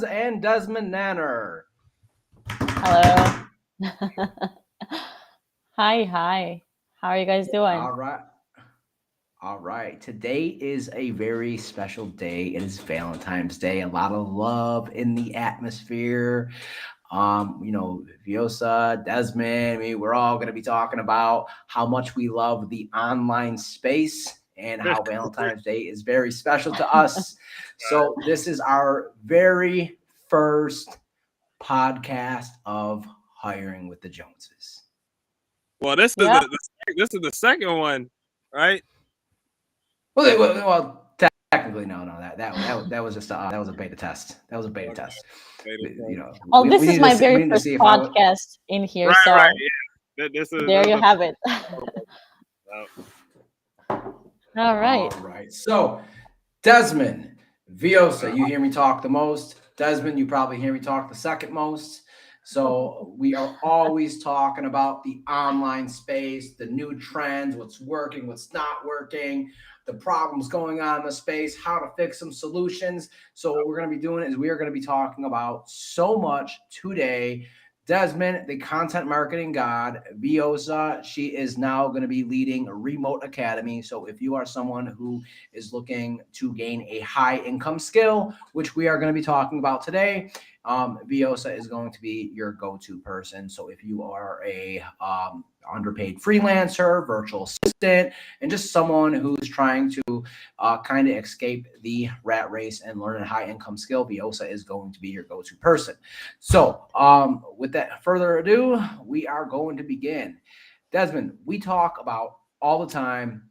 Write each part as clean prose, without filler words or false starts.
and Desmond Nanner. Hello. Hi. How are you guys doing? All right. All right. Today is a very special day. It is Valentine's Day. A lot of love in the atmosphere. Vjosa, Desmond, we're all going to be talking about how much we love the online space and how Valentine's Day is very special to us. So, this is our very first podcast of Hiring with the Joneses. Well, Yeah. this is the second one, right? Well, technically, no. That was just that was a beta test. That was a beta Okay. test. Wait a You second. know, Well, we this is need to my see, we very need to first see if I would. podcast in here, Right. so This there is you the have it. All All right. right. So, Desmond, Vjosa, you hear me talk the most. Desmond, you probably hear me talk the second most. So, we are always talking about the online space, the new trends, what's working, what's not working, the problems going on in the space, how to fix some solutions. So, what we're going to be doing is we are going to be talking about so much today. Desmond, the content marketing god, Vjosa, she is now going to be leading a remote academy. So if you are someone who is looking to gain a high income skill, which we are going to be talking about today, Vjosa is going to be your go-to person. So if you are a underpaid freelancer, virtual assistant, and just someone who's trying to kind of escape the rat race and learn a high income skill, Vjosa is going to be your go-to person. So, with that further ado, we are going to begin. Desmond, we talk about all the time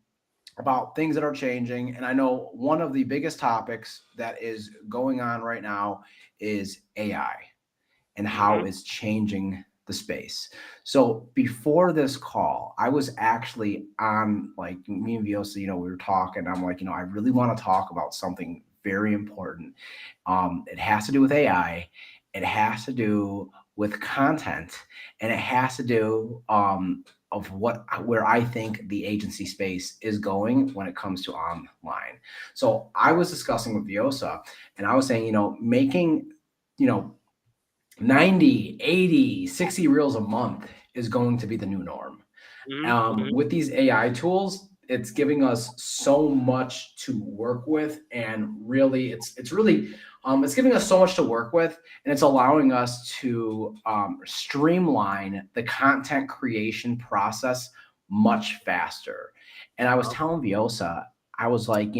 about things that are changing, and I know one of the biggest topics that is going on right now is AI and how Mhm. it's changing the space. So before this call, I was actually on, like, me and Viosa, we were talking. I'm like, I really want to talk about something very important. It has to do with AI. It has to do with content, and it has to do of where I think the agency space is going when it comes to online. So I was discussing with Viosa, and I was saying, making, you know, 90, 80, 60 reels a month is going to be the new norm. Mhm. Mhm. With these AI tools, it's giving us so much to work with, and really, it's really it's giving us so much to work with, and it's allowing us to streamline the content creation process much faster. And I was telling Viosa, I was like,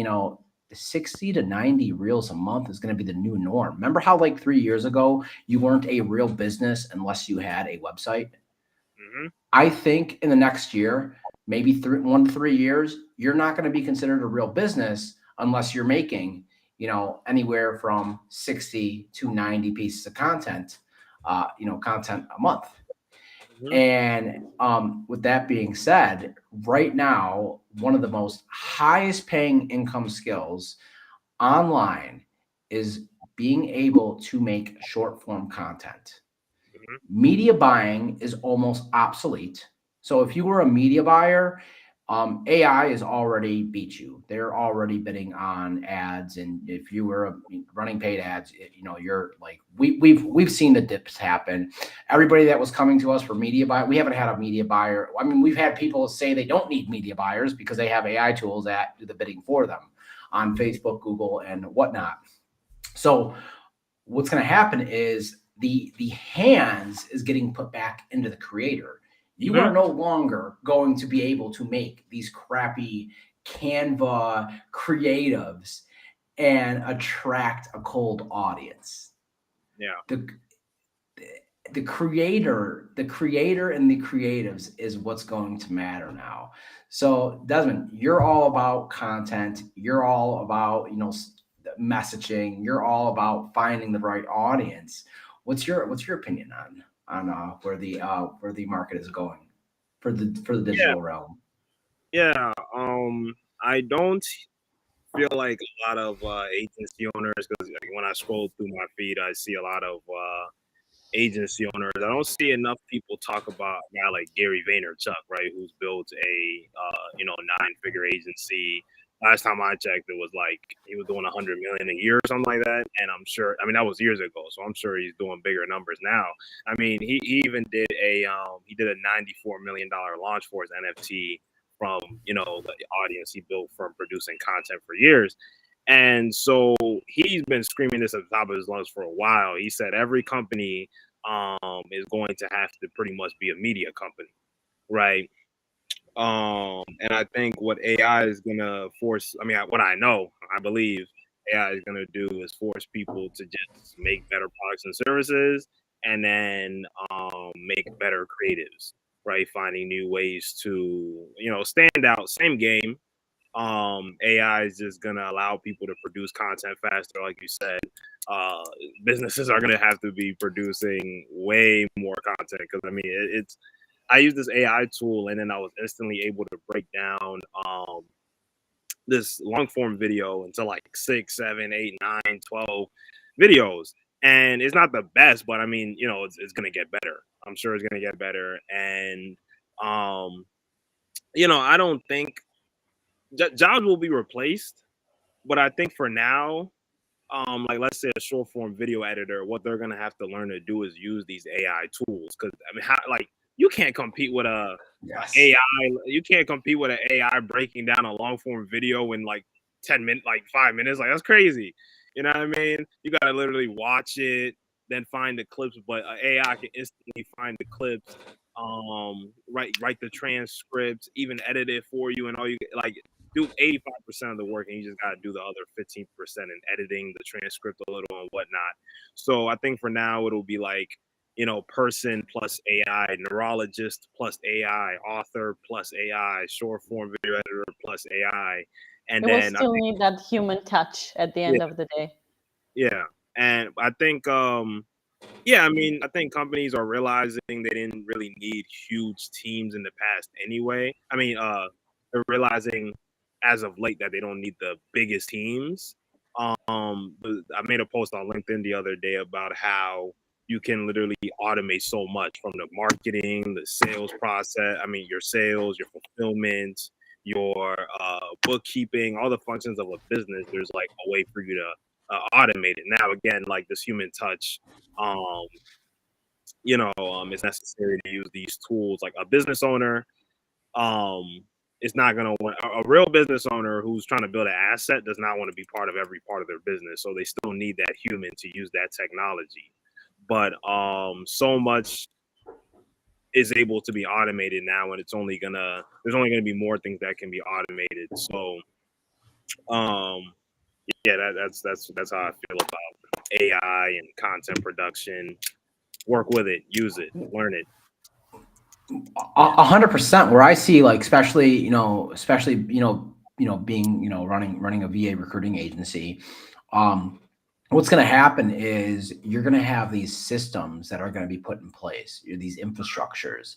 60 to 90 reels a month is going to be the new norm. Remember how, like, 3 years ago, you weren't a real business unless you had a website? Mhm. I think in the next year, maybe 1 to 3 years, you're not going to be considered a real business unless you're making, anywhere from 60 to 90 pieces of content, content a month. Mhm. And with that being said, right now, one of the most highest paying income skills online is being able to make short form content. Mhm. Media buying is almost obsolete. So if you were a media buyer, AI is already beat you. They're already bidding on ads, and if you were running paid ads, you're like, we've seen the dips happen. Everybody that was coming to us for media buy, we haven't had a media buyer. I mean, we've had people say they don't need media buyers because they have AI tools that do the bidding for them on Facebook, Google, and whatnot. So what's going to happen is the hands is getting put back into the creator. You Mhm. are no longer going to be able to make these crappy Canva creatives and attract a cold audience. Yeah. The creator and the creatives is what's going to matter now. So Desmond, you're all about content, you're all about, messaging, you're all about finding the right audience. What's your opinion on where the market is going for the Yeah. digital realm? Yeah. I don't feel like a lot of agency owners, because like, when I scroll through my feed, I see a lot of agency owners. I don't see enough people talk about a guy like Gary Vaynerchuk, right, who's built a 9-figure agency, Last time I checked, it was like he was doing 100 million a year or something like that. And I'm sure, I mean, that was years ago, so I'm sure he's doing bigger numbers now. I mean, he even did a $94 million launch for his NFT from the audience he built from producing content for years. And so he's been screaming this at the top of his lungs for a while. He said every company is going to have to pretty much be a media company, right? And I think what AI is gonna force, I mean, what I know, I believe AI is gonna do is force people to just make better products and services, and then make better creatives, right? Finding new ways to, stand out. Same game. AI is just gonna allow people to produce content faster, like you said. Businesses are gonna have to be producing way more content because I mean, it's I used this AI tool and then I was instantly able to break down this long form video into like 6, 7, 8, 9, 12 videos. And it's not the best, but I mean, it's gonna get better. I'm sure it's gonna get better. And I don't think jobs will be replaced, but I think for now, like let's say a short form video editor, what they're gonna have to learn to do is use these AI tools. Because I mean, you can't compete with AI. You can't compete with an AI breaking down a long form video in like 10 minutes, like 5 minutes. Like that's crazy. You know what I mean? You gotta literally watch it, then find the clips. But AI can instantly find the clips, write the transcripts, even edit it for you, and all you like do 85% of the work, and you just gotta do the other 15% in editing the transcript a little and whatnot. So I think for now it'll be like person plus AI, neurologist plus AI, author plus AI, short form video editor plus AI, and It will then still need that human touch at the end yeah, of the day. yeah, and I think I mean, I think companies are realizing they didn't really need huge teams in the past anyway. I mean, they're realizing as of late that they don't need the biggest teams. I made a post on LinkedIn the other day about how you can literally automate so much from the marketing, the sales process. I mean, your sales, your fulfillment, your bookkeeping, all the functions of a business. There's like a way for you to automate it. Now, again, like this human touch, um, it's necessary to use these tools. Like a business owner, it's not gonna want a real business owner who's trying to build an asset does not want to be part of every part of their business. So they still need that human to use that technology. But so much is able to be automated now, and there's only gonna be more things that can be automated. So yeah, that's how I feel about AI and content production. Work with it, use it, learn it. 100%. Where I see, like, especially being running a VA recruiting agency, what's going to happen is you're going to have these systems that are going to be put in place, these infrastructures,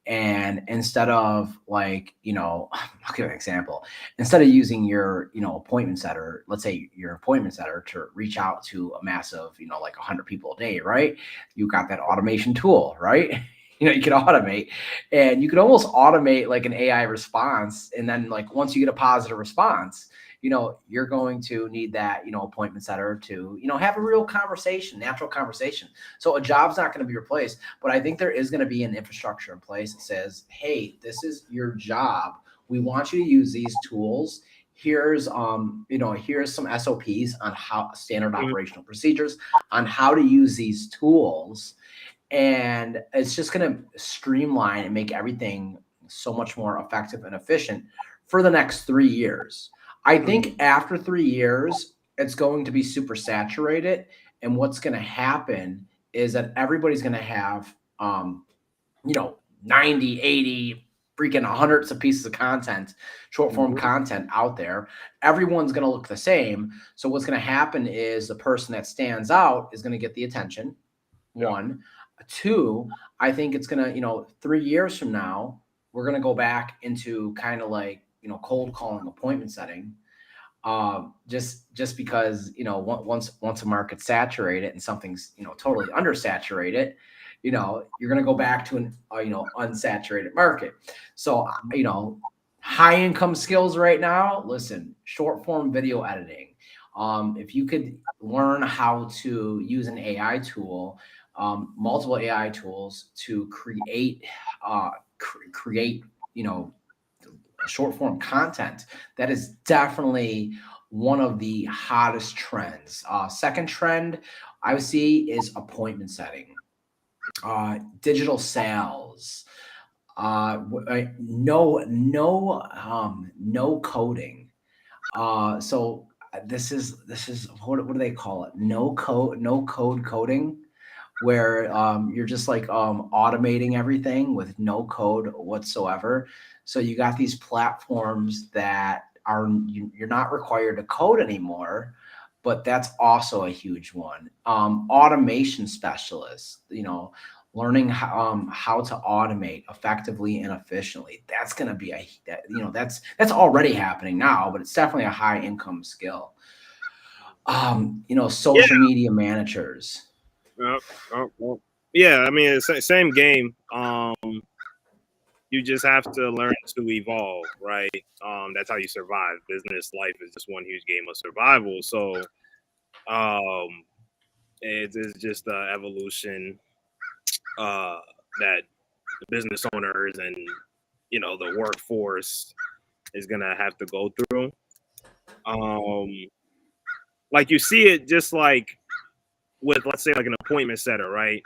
and instead of like, I'll give an example. Instead of using your appointment setter, let's say your appointment setter, to reach out to a massive like 100 people a day, right? You got that automation tool, right? You can automate, and you could almost automate like an AI response. And then like once you get a positive response, you're going to need that, appointment setter to, have a real conversation, natural conversation. So a job's not going to be replaced, but I think there is going to be an infrastructure in place that says, hey, this is your job. We want you to use these tools. Here's here's some SOPs on how standard operational procedures on how to use these tools. And it's just going to streamline and make everything so much more effective and efficient for the next 3 years. I think after 3 years, it's going to be super saturated. And what's going to happen is that everybody's going to have, 90, 80, freaking hundreds of pieces of content, short form content out there. Everyone's going to look the same. So what's going to happen is the person that stands out is going to get the attention. One. Two, I think it's going to, 3 years from now, we're going to go back into kind of like, cold calling, appointment setting. Just because, once a market's saturated and something's, totally undersaturated, you're going to go back to an, unsaturated market. So, high income skills right now. Listen, short form video editing. If you could learn how to use an AI tool, multiple AI tools to create, short form content, that is definitely one of the hottest trends. Second trend I would see is appointment setting, digital sales, no coding. So this is what do they call it? No code coding, where you're just like automating everything with no code whatsoever. So you got these platforms that you're not required to code anymore, but that's also a huge one. Automation specialists, learning how to automate effectively and efficiently. That's going to be that's already happening now, but it's definitely a high income skill. Social media managers. Yeah, I mean, it's the same game. You just have to learn to evolve, right? That's how you survive. Business life is just one huge game of survival. So it's just the evolution that the business owners and the workforce is gonna have to go through. Like you see it just like with, let's say, like an appointment setter, right?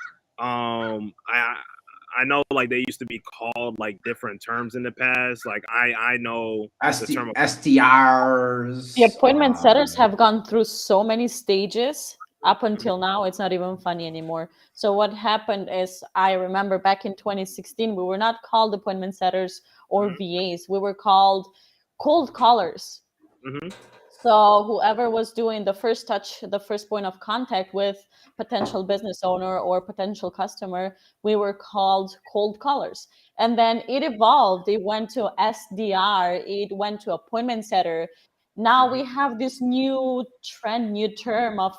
I know like they used to be called like different terms in the past. Like I know the term SDRs. The appointment setters have gone through so many stages. Up until now, it's not even funny anymore. So what happened is, I remember back in 2016, we were not called appointment setters or VAs. We were called cold callers. Mm-hmm. So whoever was doing the first touch, the first point of contact with potential business owner or potential customer, we were called cold callers. And then it evolved. It went to SDR. It went to appointment setter. Now we have this new trend, new term of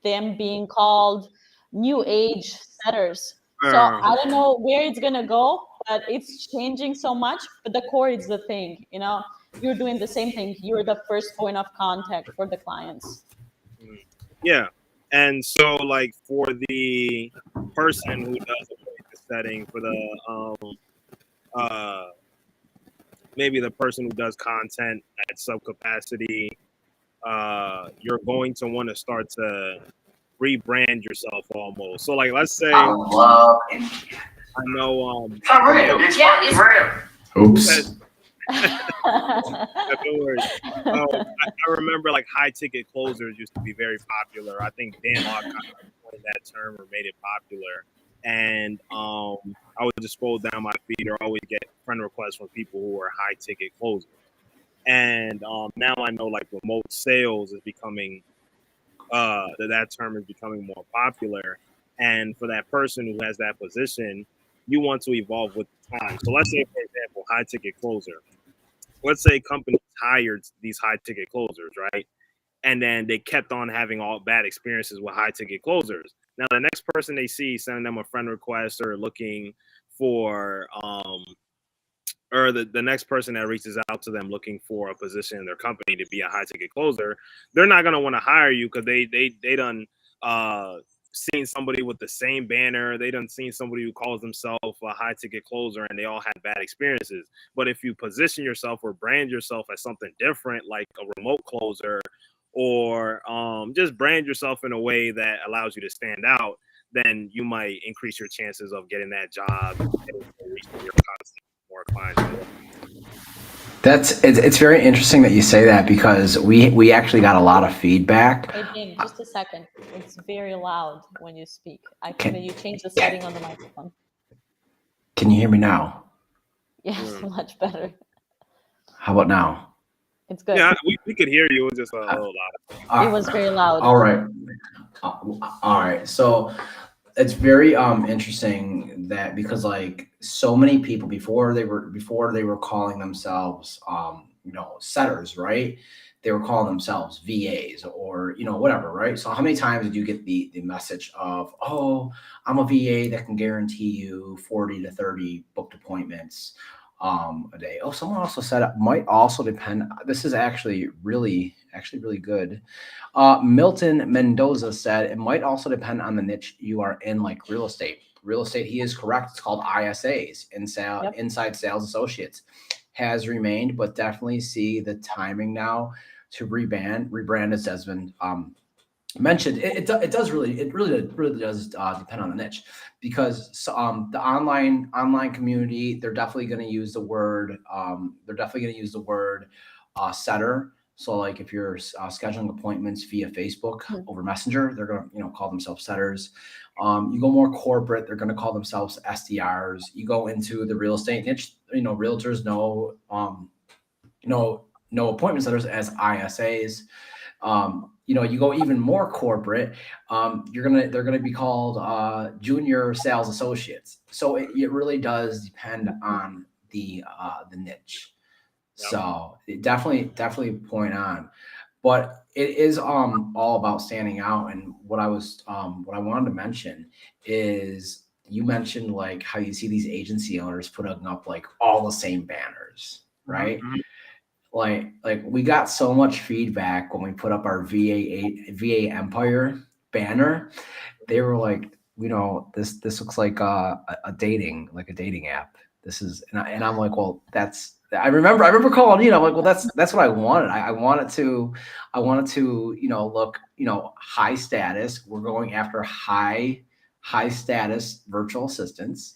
them being called new age setters. So I don't know where it's gonna go, but it's changing so much. But the core is the thing, you're doing the same thing. You're the first point of contact for the clients. Yeah. And so like for the person who does appointment setting, for the maybe the person who does content at sub capacity, you're going to want to start to rebrand yourself almost. So like let's say I know it's real. Oops. No worries. I remember like high ticket closers used to be very popular. I think Dan Locke kind of coined that term or made it popular. And I would just scroll down my feed or always get friend requests from people who are high ticket closers. And now I know like remote sales is becoming that term is becoming more popular. And for that person who has that position, you want to evolve with the time. So let's say, for example, high ticket closer. Let's say companies hired these high ticket closers, right? And then they kept on having all bad experiences with high ticket closers. Now, the next person they see sending them a friend request or looking for, or the next person that reaches out to them looking for a position in their company to be a high ticket closer, they're not going to want to hire you because they done seen somebody with the same banner. They done seen somebody who calls themselves a high ticket closer and they all had bad experiences. But if you position yourself or brand yourself as something different, like a remote closer, or just brand yourself in a way that allows you to stand out, then you might increase your chances of getting that job, reaching your more clients. It's very interesting that you say that, because we actually got a lot of feedback. Hey, Jane, just a second. It's very loud when you speak. I think that you change the setting on the microphone. Can you hear me now? Yes, much better. How about now? It's good. Yeah, we could hear you. It was just a little loud. It was very loud. All right. All right. So it's very interesting that, because like so many people before they were calling themselves setters, right? They were calling themselves VAs or whatever, right? So how many times did you get the message of, oh, I'm a VA that can guarantee you 40 to 30 booked appointments a day. Oh, someone also said it might also depend. This is actually really good. Milton Mendoza said it might also depend on the niche you are in, like real estate. Real estate, he is correct. It's called ISAs, inside sales associates, has remained, but definitely see the timing now to rebrand as Desmond mentioned. It does really does depend on the niche, because the online community, they're definitely going to use the word setter. So like if you're scheduling appointments via Facebook over Messenger, they're going to call themselves setters. You go more corporate, they're going to call themselves SDRs. You go into the real estate niche, realtors know appointment setters as ISAs. You go even more corporate, they're gonna be called junior sales associates. So it really does depend on the niche. Yep. So it definitely point on, but it is all about standing out. And what I wanted to mention is, you mentioned like how you see these agency owners putting up like all the same banners, right? Mm-hmm. Like we got so much feedback when we put up our VA Empire banner. They were like, this looks like a dating app. This is, and I'm like, well, I remember calling you. I'm like, well, that's what I wanted. I wanted to look, high status. We're going after high status virtual assistants.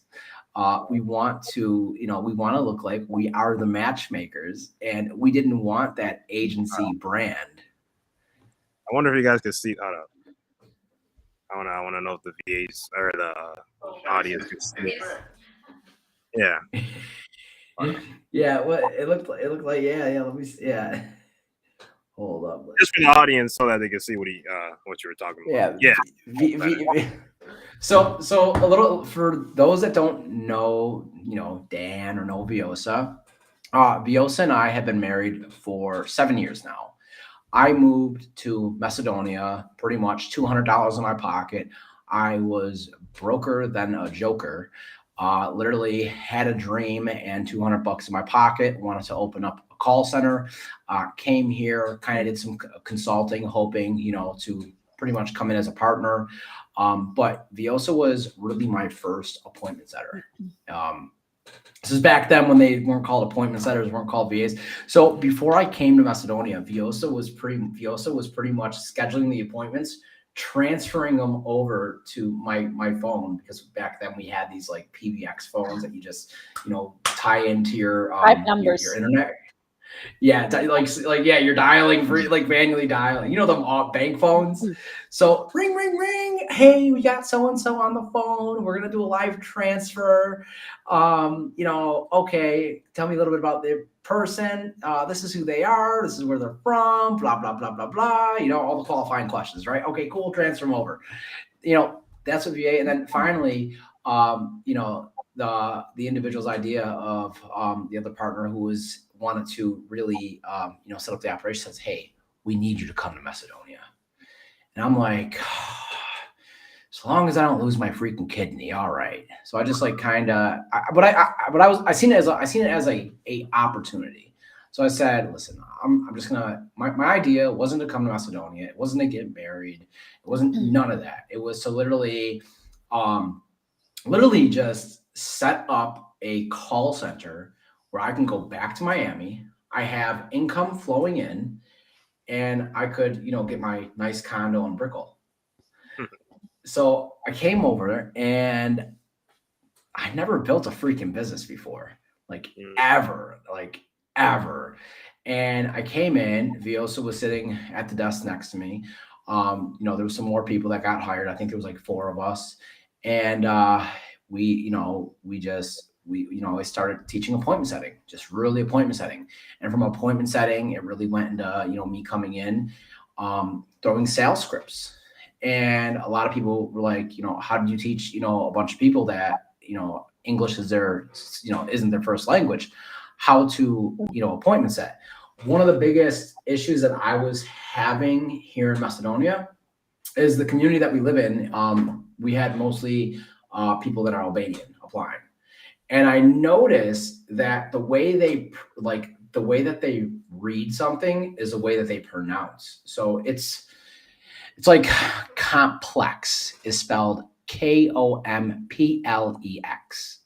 We want to look like we are the matchmakers, and we didn't want that agency brand. I wonder if you guys could see. I want to know if the VAs or the audience can see it. Yeah. Yeah. Well, it looked like yeah. Let me see. Yeah. Hold up. Just for the audience, so that they can see what you were talking about. Yeah. So a little for those that don't know, Dan or know Vjosa. Vjosa and I have been married for 7 years now. I moved to Macedonia, pretty much $200 in my pocket. I was broker than a joker. Literally had a dream and $200 in my pocket. Wanted to open up a call center. Came here, kind of did some consulting, hoping to pretty much come in as a partner. But Vjosa was really my first appointment setter. This is back then when they weren't called appointment setters, weren't called VAs. So before I came to Macedonia, Vjosa was pretty much scheduling the appointments, transferring them over to my phone, because back then we had these like PBX phones that you just tie into your numbers, your internet. Yeah, you're dialing free, like manually dialing. Them bank phones. So ring, ring, ring. Hey, we got so and so on the phone. We're gonna do a live transfer. Okay, tell me a little bit about the person. This is who they are. This is where they're from. Blah blah blah blah blah. All the qualifying questions, right? Okay, cool. Transfer them over. That's what VA. And then finally, the individual's idea of the other partner who wanted to really set up the operation says, hey, we need you to come to Macedonia. And I'm like, as long as I don't lose my freaking kidney, all right. So I just like I seen it as a opportunity. So I said, listen, I'm just gonna, my idea wasn't to come to Macedonia. It wasn't to get married. It wasn't none of that. It was to literally just set up a call center where I can go back to Miami. I have income flowing in, and I could, get my nice condo in Brickell. So I came over, and I never built a freaking business before, ever. And I came in, Vjosa was sitting at the desk next to me. There was some more people that got hired. I think there was like 4 of us. And I started teaching appointment setting, just really appointment setting. And from appointment setting, it really went into, me coming in, throwing sales scripts. And a lot of people were like, how did you teach, a bunch of people that, English is isn't their first language, how to, appointment set. One of the biggest issues that I was having here in Macedonia is the community that we live in. We had mostly people that are Albanian applying. And I noticed that the way that they read something is the way that they pronounce. So it's like complex is spelled Komplex.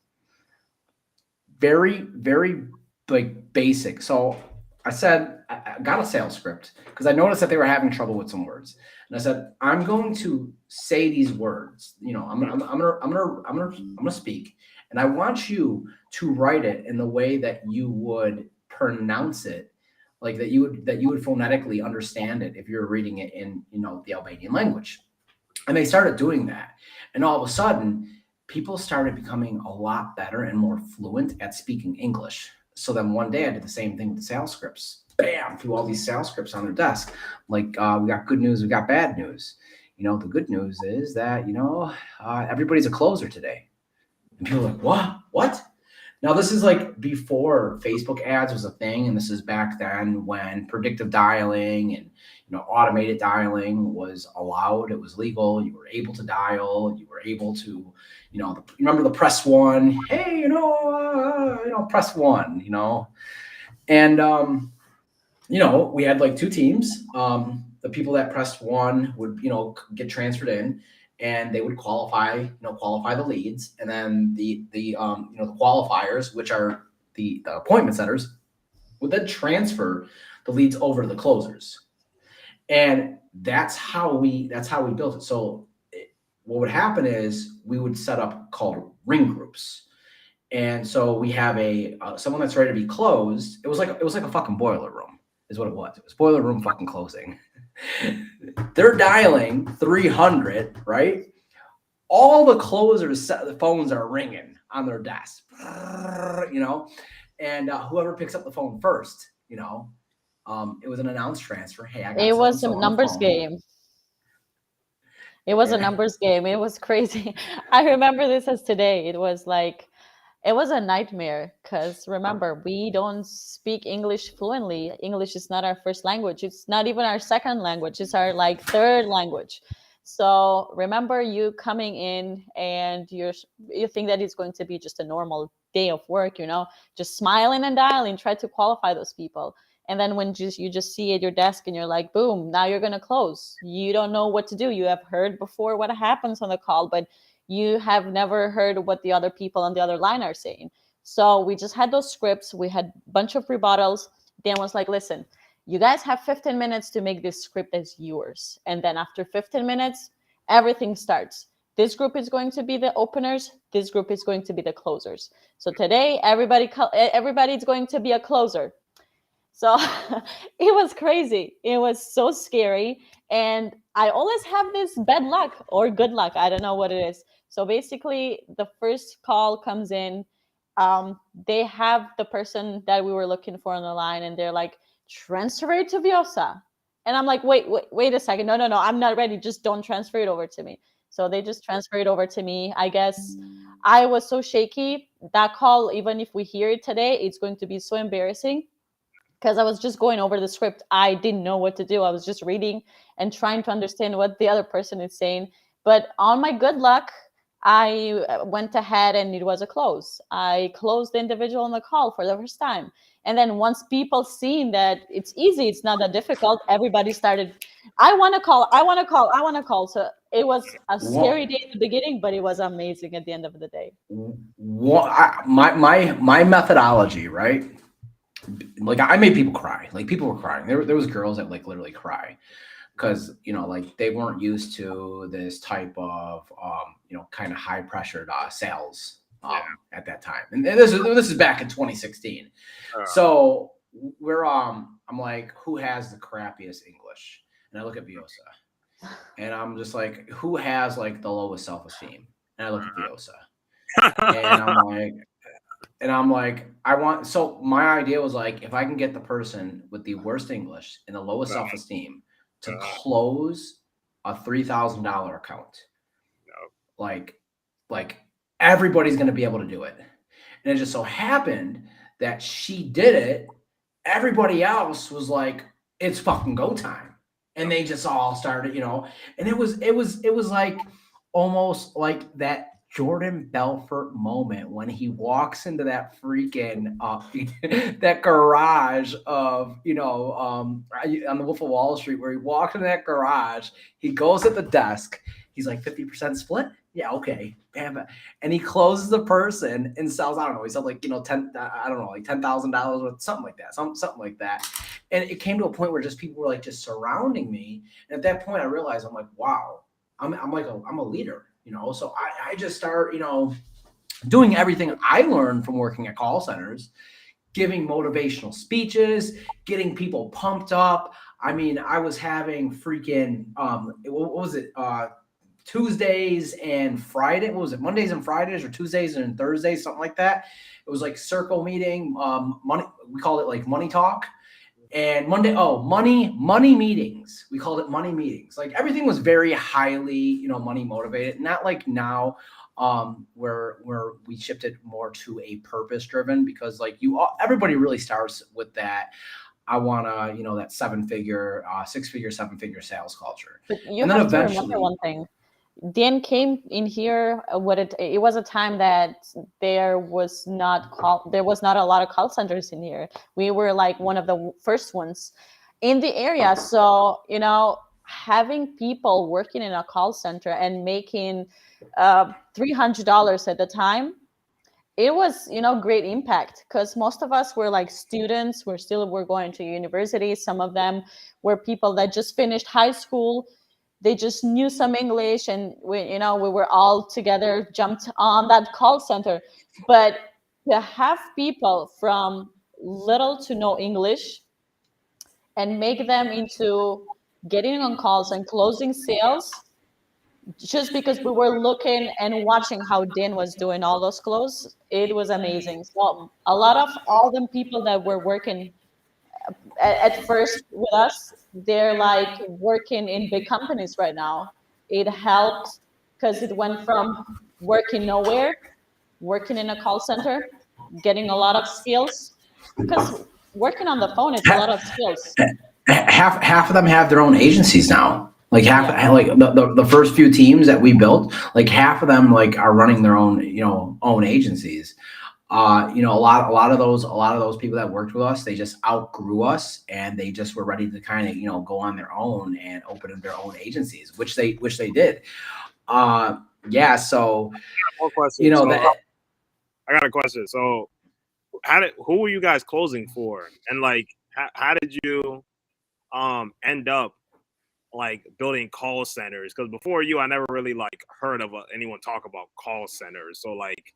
Very, very like basic. So I said, I got a sales script because I noticed that they were having trouble with some words. And I said, I'm going to say these words. I'm gonna speak, and I want you to write it in the way that you would pronounce it, like that you would phonetically understand it if you're reading it in the Albanian language. And they started doing that, and all of a sudden, people started becoming a lot better and more fluent at speaking English. So then one day I did the same thing with the sales scripts. Bam, threw all these sales scripts on their desk. Like, we got good news, we got bad news. The good news is that, everybody's a closer today. And people are like, what? What? Now, this is like before Facebook ads was a thing. And this is back then when predictive dialing and, automated dialing was allowed. It was legal. You were able to dial. You were able to, remember the press one? Hey, press one, And, we had like two teams. The people that pressed one would, get transferred in, and they would qualify the leads. And then the qualifiers, which are the appointment setters, would then transfer the leads over to the closers. And that's how we built it. So what would happen is we would set up called ring groups. And so we have someone that's ready to be closed. It was like a fucking boiler room is what it was. It was boiler room fucking closing. They're dialing 300, right? All the closers, the phones are ringing on their desk, and whoever picks up the phone first, it was an announced transfer. Hey, I got It was a so-and-so on the numbers phone. game. It was a numbers game. It was crazy. I remember this as today. It was a nightmare because remember, we don't speak English fluently. English is not our first language. It's not even our second language. It's our third language. So remember you coming in and you think that it's going to be just a normal day of work, just smiling and dialing, try to qualify those people. And then when you just see at your desk and you're like, boom, now you're going to close. You don't know what to do. You have heard before what happens on the call, but you have never heard what the other people on the other line are saying. So we just had those scripts. We had a bunch of rebuttals. Dan was like, listen, you guys have 15 minutes to make this script as yours. And then after 15 minutes, everything starts. This group is going to be the openers. This group is going to be the closers. So today, everybody's going to be a closer. So it was crazy. It was so scary. And I always have this bad luck or good luck. I don't know what it is. So basically, the first call comes in. They have the person that we were looking for on the line, and they're like, transfer it to Vjosa. And I'm like, wait a second. No, I'm not ready. Just don't transfer it over to me. So they just transfer it over to me. I guess I was so shaky. That call, even if we hear it today, it's going to be so embarrassing because I was just going over the script. I didn't know what to do. I was just reading and trying to understand what the other person is saying. But on my good luck, I went ahead and it was a close. I closed the individual on the call for the first time. And then once people seen that it's easy, it's not that difficult, everybody started, I want to call. So it was a scary day at the beginning, but it was amazing at the end of the day. My methodology, right? Like I made people cry. Like people were crying. There was girls that like literally cry because they weren't used to this type of kind of high pressured sales at that time. And this is back in 2016. So I'm like, who has the crappiest English? And I look at Vjosa, and I'm just like, who has like the lowest self-esteem? And I look at Vjosa, and I'm like, so my idea was like, if I can get the person with the worst English and the lowest self-esteem to close a $3,000 account, like everybody's going to be able to do it. And it just so happened that she did it. Everybody else was like, it's fucking go time. And they just all started, and it was like almost like that Jordan Belfort moment when he walks into that freaking that garage of on the Wolf of Wall Street, where he walks into that garage, he goes at the desk, he's like 50% split, yeah, okay, bam, and he closes the person and sells, I don't know, he sold like like $10,000 or something like that, something like that, and it came to a point where just people were like just surrounding me, and at that point I realized, I'm like, wow, I'm a leader. So I just start, doing everything I learned from working at call centers, giving motivational speeches, getting people pumped up. I mean, I was having freaking, what was it? Tuesdays and Friday. What was it? Mondays and Fridays, or Tuesdays and Thursdays, something like that. It was like circle meeting, money. We called it like money talk. And money meetings. We called it money meetings. Like everything was very highly, money motivated. Not like now, where we shifted more to a purpose driven, because like everybody really starts with that. I want to, that 6-figure, 7-figure sales culture. But you have to remember one thing. Dan came in here it was a time that there was not a lot of call centers in here. We were like one of the first ones in the area. So, having people working in a call center and making $300 at the time, it was, great impact, because most of us were like students. We're going to university. Some of them were people that just finished high school. They just knew some English, and we were all together, jumped on that call center. But to have people from little to no English and make them into getting on calls and closing sales, just because we were looking and watching how Dan was doing all those closes, it was amazing. So a lot of all them people that were working at first with us, they're like working in big companies right now. It helped because it went from working nowhere, working in a call center, getting a lot of skills, because working on the phone, it's a lot of skills. Half of them have their own agencies now. Like like the first few teams that we built, like half of them like are running their own, own agencies. A lot of those people that worked with us, they just outgrew us, and they just were ready to kind of, go on their own and open up their own agencies, which they did. Yeah. So, One question. I got a question. So, who were you guys closing for, and like, how did you end up like building call centers? Because before you, I never really like heard of anyone talk about call centers. So like,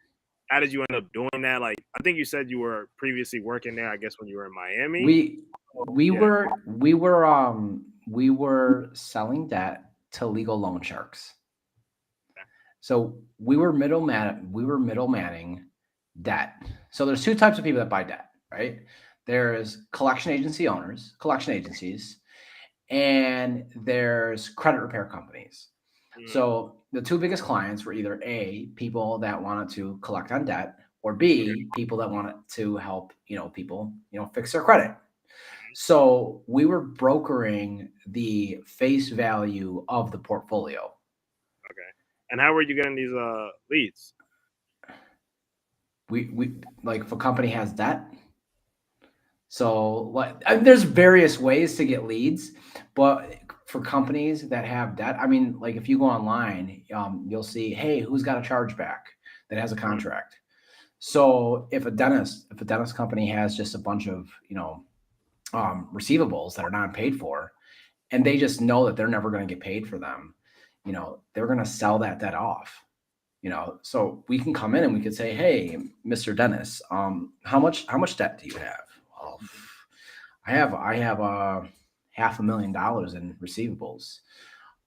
how did you end up doing that? Like, I think you said you were previously working there, I guess, when you were in Miami. We were selling debt to legal loan sharks. So we were middlemaning debt. So there's two types of people that buy debt, right? There's collection agencies, and there's credit repair companies. So the two biggest clients were either A, people that wanted to collect on debt, or B, people that wanted to help, people, fix their credit. So we were brokering the face value of the portfolio. Okay. And how were you getting these leads? We like, if a company has debt. So there's various ways to get leads, but for companies that have debt, I mean, like if you go online, you'll see, hey, who's got a chargeback that has a contract. So if a dentist company has just a bunch of, receivables that are not paid for, and they just know that they're never going to get paid for them, they're going to sell that debt off. So we can come in and we could say, hey, Mr. Dennis, how much debt do you have? Well, I have $500,000 in receivables.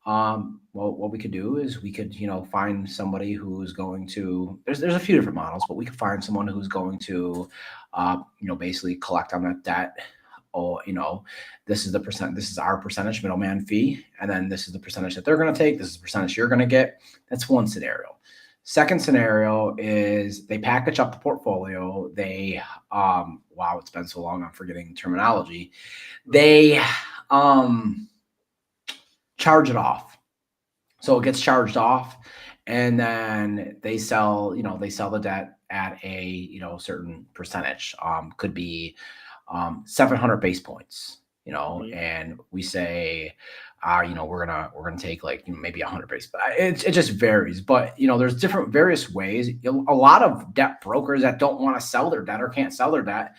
Well, what we could do is we could, find somebody who's going to, there's a few different models, but we could find someone who's going to, basically collect on that debt. Or, this is our percentage middleman fee. And then this is the percentage that they're going to take. This is the percentage you're going to get. That's one scenario. Second scenario is they package up the portfolio. They, wow, it's been so long, I'm forgetting terminology. They charge it off. So it gets charged off, and then they sell the debt at a certain percentage. Could be 700 base points, and we say, we're gonna take like maybe 100 base, but it just varies. But there's different various ways. A lot of debt brokers that don't want to sell their debt or can't sell their debt,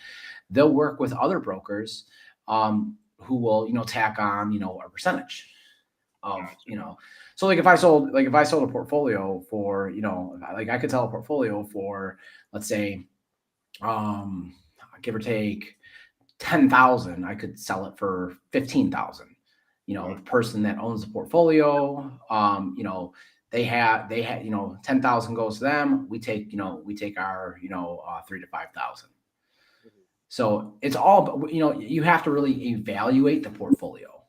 they'll work with other brokers who will tack on a percentage of So like if I sold a portfolio for like I could sell a portfolio for, let's say, give or take 10,000, I could sell it for 15,000. The person that owns the portfolio, they have 10,000 goes to them. We take our 3 to 5,000. So it's all, you have to really evaluate the portfolio,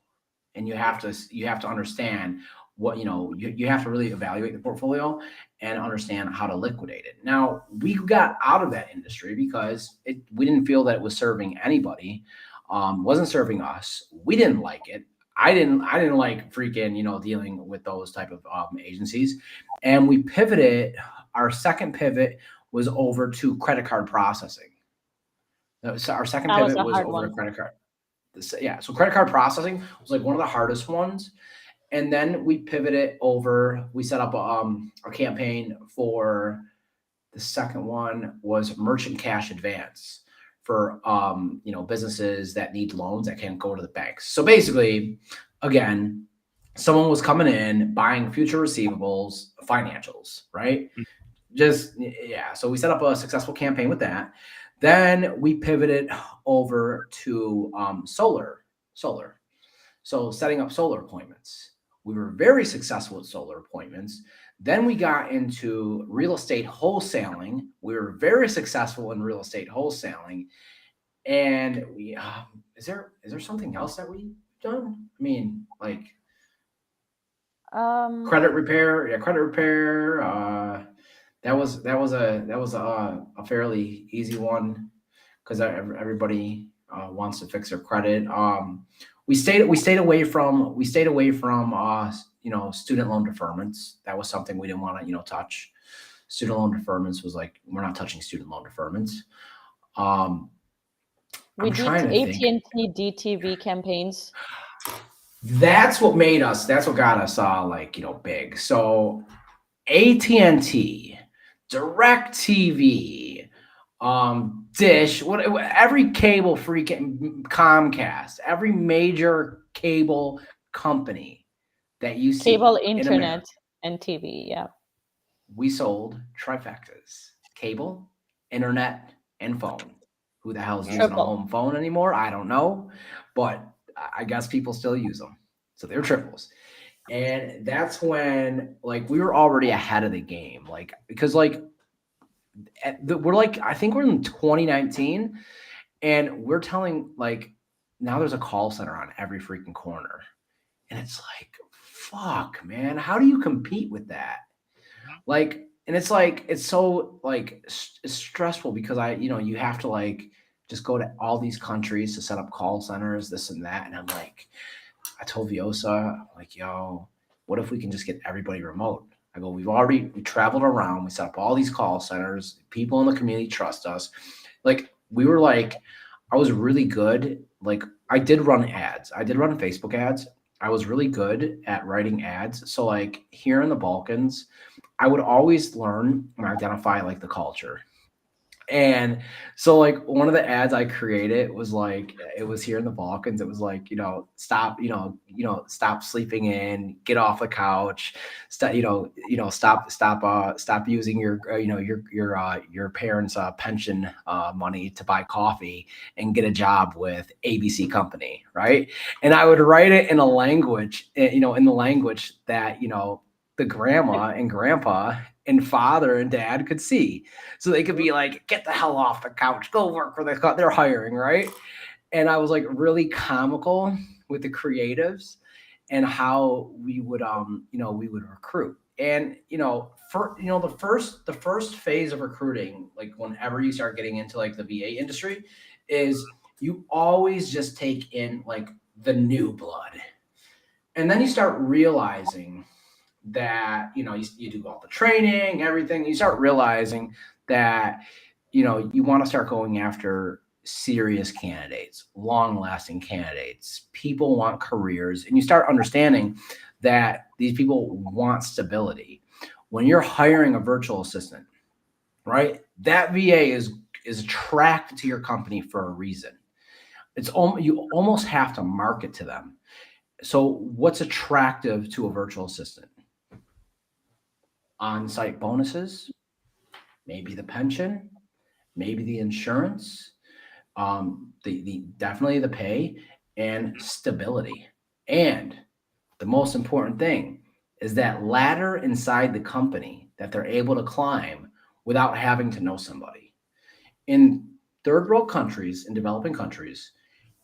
and you have to understand what, you have to really evaluate the portfolio and understand how to liquidate it. Now, we got out of that industry because we didn't feel that it was serving anybody, wasn't serving us. We didn't like it. I didn't like freaking, dealing with those type of agencies. And we pivoted. Our second pivot was over to credit card processing. So our second That was pivot a was hard over one. to credit card. Yeah. So credit card processing was like one of the hardest ones. And then we pivoted over, we set up a campaign for the second one was merchant cash advance for, businesses that need loans that can't go to the banks. So basically, again, someone was coming in, buying future receivables, financials, right? So we set up a successful campaign with that. Then we pivoted over to solar. So setting up solar appointments. We were very successful with solar appointments. Then we got into real estate wholesaling. We were very successful in real estate wholesaling. And we is there something else that we've done? I mean, like credit repair. Yeah, credit repair. That was a fairly easy one because everybody wants to fix their credit. We stayed away from student loan deferments. That was something we didn't want to touch. Student loan deferments was like, we're not touching student loan deferments. We I'm did trying to think. AT&T DTV campaigns. That's what got us big. So AT&T, DirecTV, Dish, every cable freaking Comcast, every major cable company that you see Cable, in internet, America, and TV. Yeah. we sold trifectas: cable, internet, and phone. Who the hell's using a Triple. home phone anymore? I don't know, but I guess people still use them. So they're triples. And that's when we were already ahead of the game, because we're I think we're in 2019, and we're telling now there's a call center on every freaking corner, and it's fuck, man, how do you compete with that? And it's so it's stressful because you have to just go to all these countries to set up call centers, this and that, and I'm I told Vjosa, yo, what if we can just get everybody remote? I go, we traveled around, we set up all these call centers, people in the community trust us. We were I was really good. I did run ads. I did run Facebook ads. I was really good at writing ads. So here in the Balkans, I would always learn and identify the culture. And so one of the ads I created was it was here in the Balkans. It was stop, stop sleeping in, get off the couch, stop, stop using your parents' pension money to buy coffee and get a job with ABC company, right? And I would write it in a language, in the language that the grandma and grandpa and father and dad could see. So they could be get the hell off the couch, go work for they're hiring, right? And I was really comical with the creatives and how we would we would recruit. And the first phase of recruiting, whenever you start getting into the VA industry, is you always just take in the new blood. And then you start realizing that, you do all the training, everything, you start realizing that, you want to start going after serious candidates, long-lasting candidates. People want careers, and you start understanding that these people want stability. When you're hiring a virtual assistant, right, that VA is attracted to your company for a reason. You almost have to market to them. So what's attractive to a virtual assistant? On-site bonuses, maybe the pension, maybe the insurance, definitely the pay and stability. And the most important thing is that ladder inside the company that they're able to climb without having to know somebody. In third world countries, in developing countries,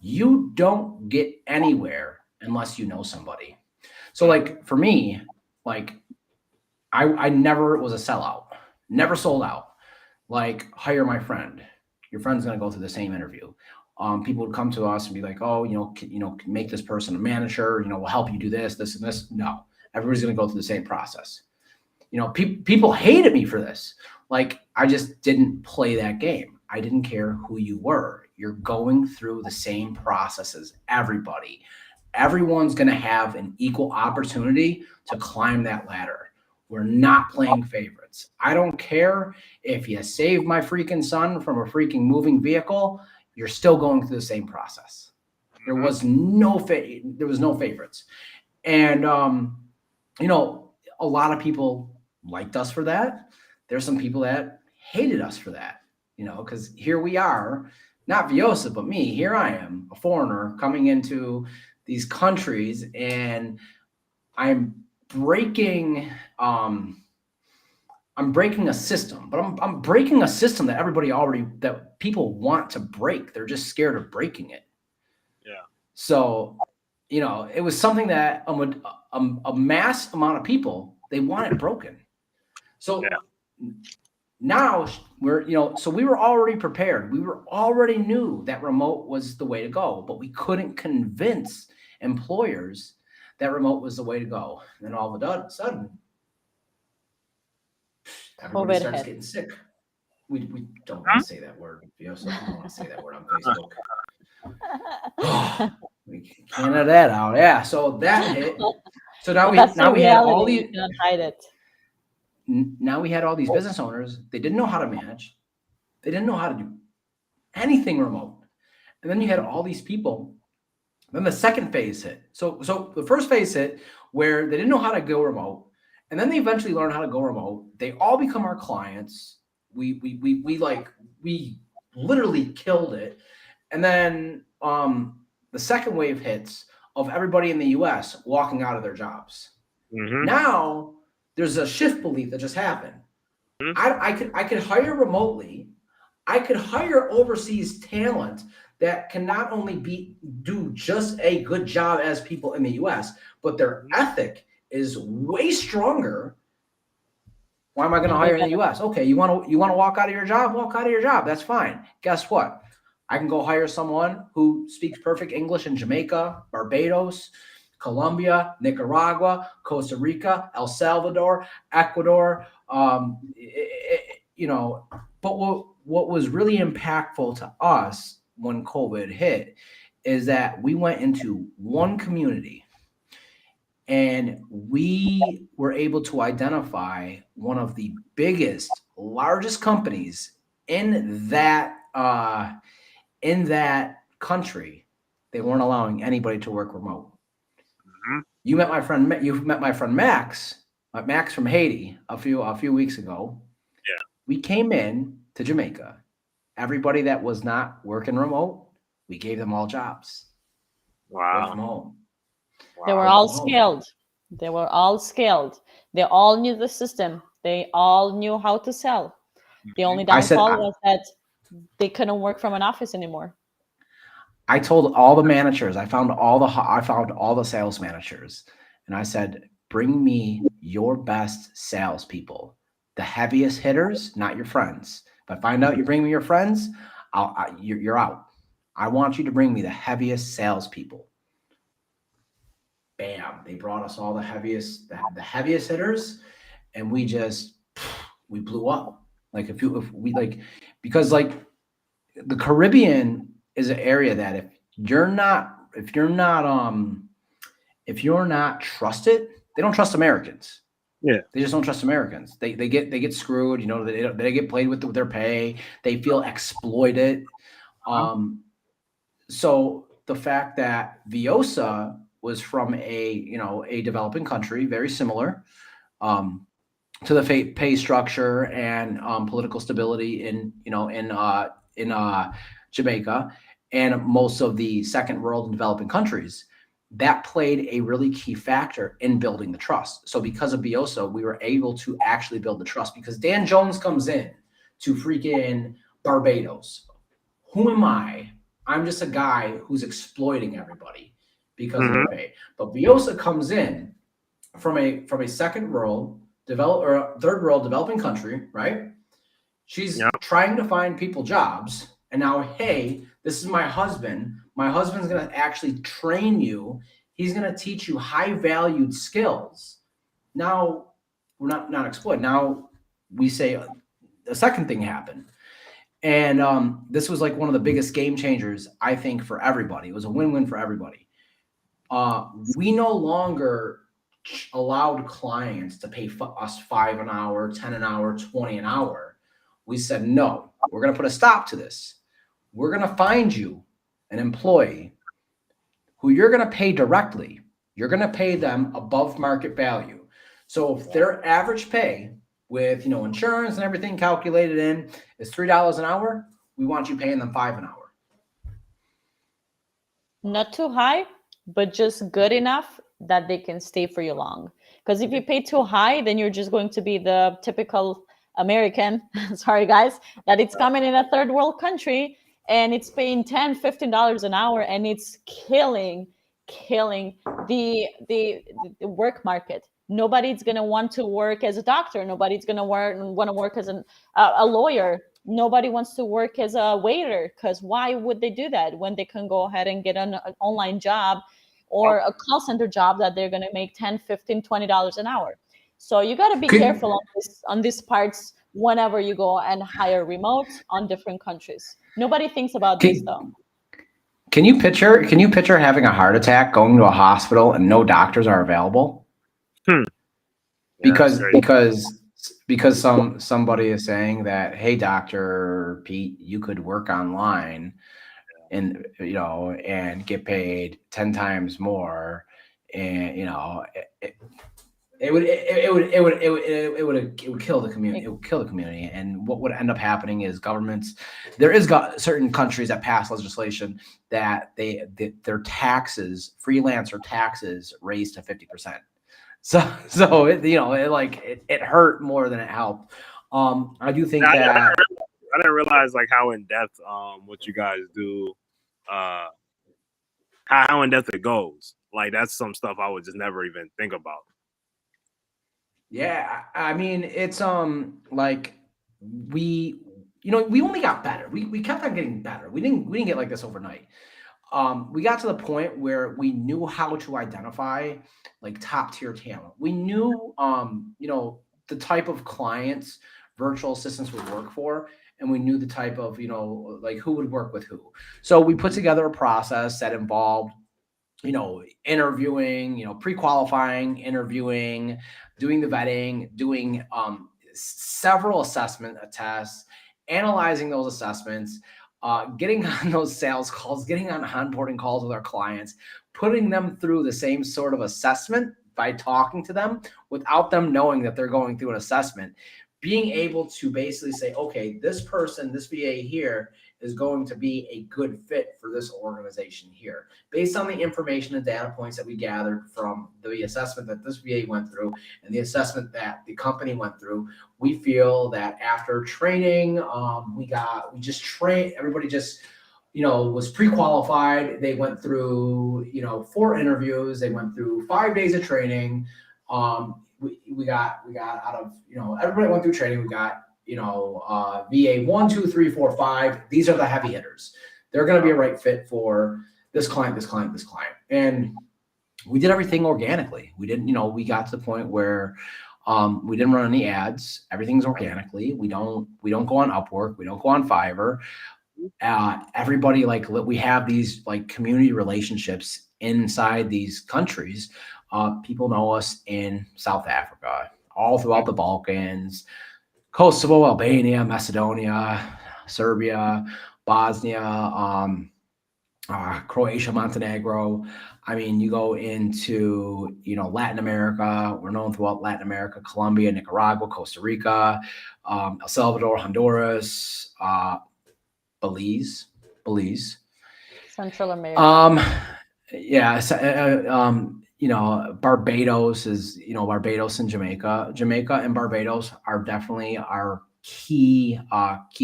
you don't get anywhere unless you know somebody. So like for me, like I never was a sellout, never sold out. Like hire my friend. Your friend's gonna go through the same interview. People would come to us and be like, oh, make this person a manager. We'll help you do this, this, and this. No, everybody's gonna go through the same process. People hated me for this. Like I just didn't play that game. I didn't care who you were. You're going through the same process as everybody. Everyone's gonna have an equal opportunity to climb that ladder. We're not playing favorites. I don't care if you saved my freaking son from a freaking moving vehicle. You're still going through the same process. There was no favorites. And a lot of people liked us for that. There's some people that hated us for that. Because here we are, not Vjosa, but me. Here I am, a foreigner coming into these countries, and I'm breaking a system, but I'm breaking a system that people want to break. They're just scared of breaking it. Yeah. So, it was something that a mass amount of people, they want it broken. So now so we were already prepared. We already knew that remote was the way to go, but we couldn't convince employers that remote was the way to go. And then all of a sudden, everybody starts getting sick. We don't want to say that word. We don't want to say that word on Facebook. We can't have that out. Yeah. So that hit. So now we had all these. Hide it. Now we had all these business owners. They didn't know how to manage. They didn't know how to do anything remote. And then you had all these people. Then the second phase hit. So the first phase hit where they didn't know how to go remote, and then they eventually learned how to go remote. They all become our clients. We literally killed it. And then the second wave hits of everybody in the US walking out of their jobs. Mm-hmm. Now there's a shift belief that just happened. Mm-hmm. I could hire remotely. I could hire overseas talent that can not only do just a good job as people in the US, but their ethic is way stronger. Why am I going to hire in the US? Okay, you want to walk out of your job? Walk out of your job. That's fine. Guess what? I can go hire someone who speaks perfect English in Jamaica, Barbados, Colombia, Nicaragua, Costa Rica, El Salvador, Ecuador. But what was really impactful to us when COVID hit is that we went into one community and we were able to identify one of the largest companies in that country. They weren't allowing anybody to work remote. Mm-hmm. You met my friend Max from Haiti a few weeks ago. Yeah. We came in to Jamaica. Everybody that was not working remote, we gave them all jobs. Wow. From home. Wow. They were all skilled. They were all skilled. They all knew the system. They all knew how to sell. The only downfall was that they couldn't work from an office anymore. I told all the managers, I found all the sales managers, and I said, bring me your best salespeople, the heaviest hitters, not your friends. If I find out you bring me your friends, you're out. I want you to bring me the heaviest salespeople. bam, they brought us all the heaviest hitters, and we blew up. Like if we like, because like the Caribbean is an area that if you're not trusted, they don't trust Americans. Yeah. They just don't trust Americans. They get screwed. You know, they get played with their pay. They feel exploited. So the fact that Vjosa was from a developing country, very similar to the pay structure and political stability in Jamaica and most of the second world and developing countries, that played a really key factor in building the trust. So because of Vjosa, we were able to actually build the trust, because Dan Jones comes in to freaking Barbados. Who am I? I'm just a guy who's exploiting everybody because of their pay. But Vjosa comes in from a second world third world developing country, right? She's trying to find people jobs. And now, hey, this is my husband. My husband's going to actually train you. He's going to teach you high valued skills. Now, we're not exploited. Now we say the second thing happened. And this was like one of the biggest game changers, I think, for everybody. It was a win-win for everybody. We no longer allowed clients to pay us $5 an hour, $10 an hour, $20 an hour. We said, no, we're going to put a stop to this. We're going to find you an employee who you're going to pay directly. You're going to pay them above market value. So if their average pay with insurance and everything calculated in is $3 an hour, we want you paying them $5 an hour. Not too high, but just good enough that they can stay for you long. Because if you pay too high, then you're just going to be the typical American, sorry guys, that it's coming in a third world country and it's paying $10, $15 an hour, and it's killing the work market. Nobody's going to want to work as a doctor. Nobody's going to want to work as a lawyer. Nobody wants to work as a waiter, because why would they do that when they can go ahead and get an online job or a call center job that they're going to make $10, $15, $20 an hour? So you got to be careful on these parts whenever you go and hire remote on different countries. Nobody thinks about this though. Can you picture having a heart attack, going to a hospital, and no doctors are available? Because somebody is saying that, hey, Dr. Pete, you could work online and and get paid 10 times more, and it would kill the community. It would kill the community. And what would end up happening is governments. There is certain countries that pass legislation that their taxes, freelancer taxes, raised to 50%. So it hurt more than it helped. I do think that I didn't realize like how in depth what you guys do, how in depth it goes. Like that's some stuff I would just never even think about. Yeah, I mean, it's like we only got better. We kept on getting better. We didn't get like this overnight. We got to the point where we knew how to identify like top tier talent. We knew the type of clients virtual assistants would work for, and we knew the type of like who would work with who. So we put together a process that involved interviewing, pre-qualifying, interviewing, doing the vetting, doing several assessment tests, analyzing those assessments, getting on those sales calls, getting on onboarding calls with our clients, putting them through the same sort of assessment by talking to them without them knowing that they're going through an assessment, being able to basically say, okay, this person, this VA here is going to be a good fit for this organization here. Based on the information and data points that we gathered from the assessment that this VA went through and the assessment that the company went through, we feel that after training, everybody just was pre-qualified. They went through, 4 interviews. They went through 5 days of training. We got out of, everybody went through training. We got, VA 1, 2, 3, 4, 5. These are the heavy hitters. They're going to be a right fit for this client, this client, this client. And we did everything organically. We didn't, we got to the point where we didn't run any ads. Everything's organically. We don't go on Upwork. We don't go on Fiverr. Everybody, like, we have these like community relationships inside these countries. People know us in South Africa, all throughout the Balkans, Kosovo, Albania, Macedonia, Serbia, Bosnia, Croatia, Montenegro. I mean, you go into, Latin America. We're known throughout Latin America: Colombia, Nicaragua, Costa Rica, El Salvador, Honduras, Belize. Central America. Yeah. Barbados is, Barbados and Jamaica. Jamaica and Barbados are definitely our key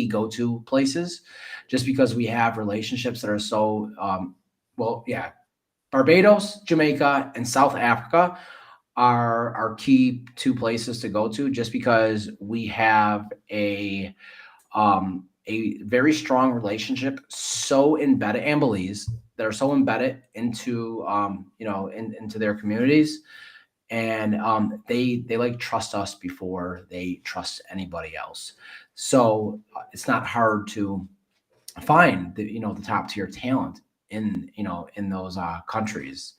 go-to places, just because we have relationships that are so well, yeah. Barbados, Jamaica, and South Africa are our key two places to go to, just because we have a very strong relationship, so embedded, and Belize, that are so embedded into into their communities, and they like trust us before they trust anybody else. So it's not hard to find the top tier talent in those countries.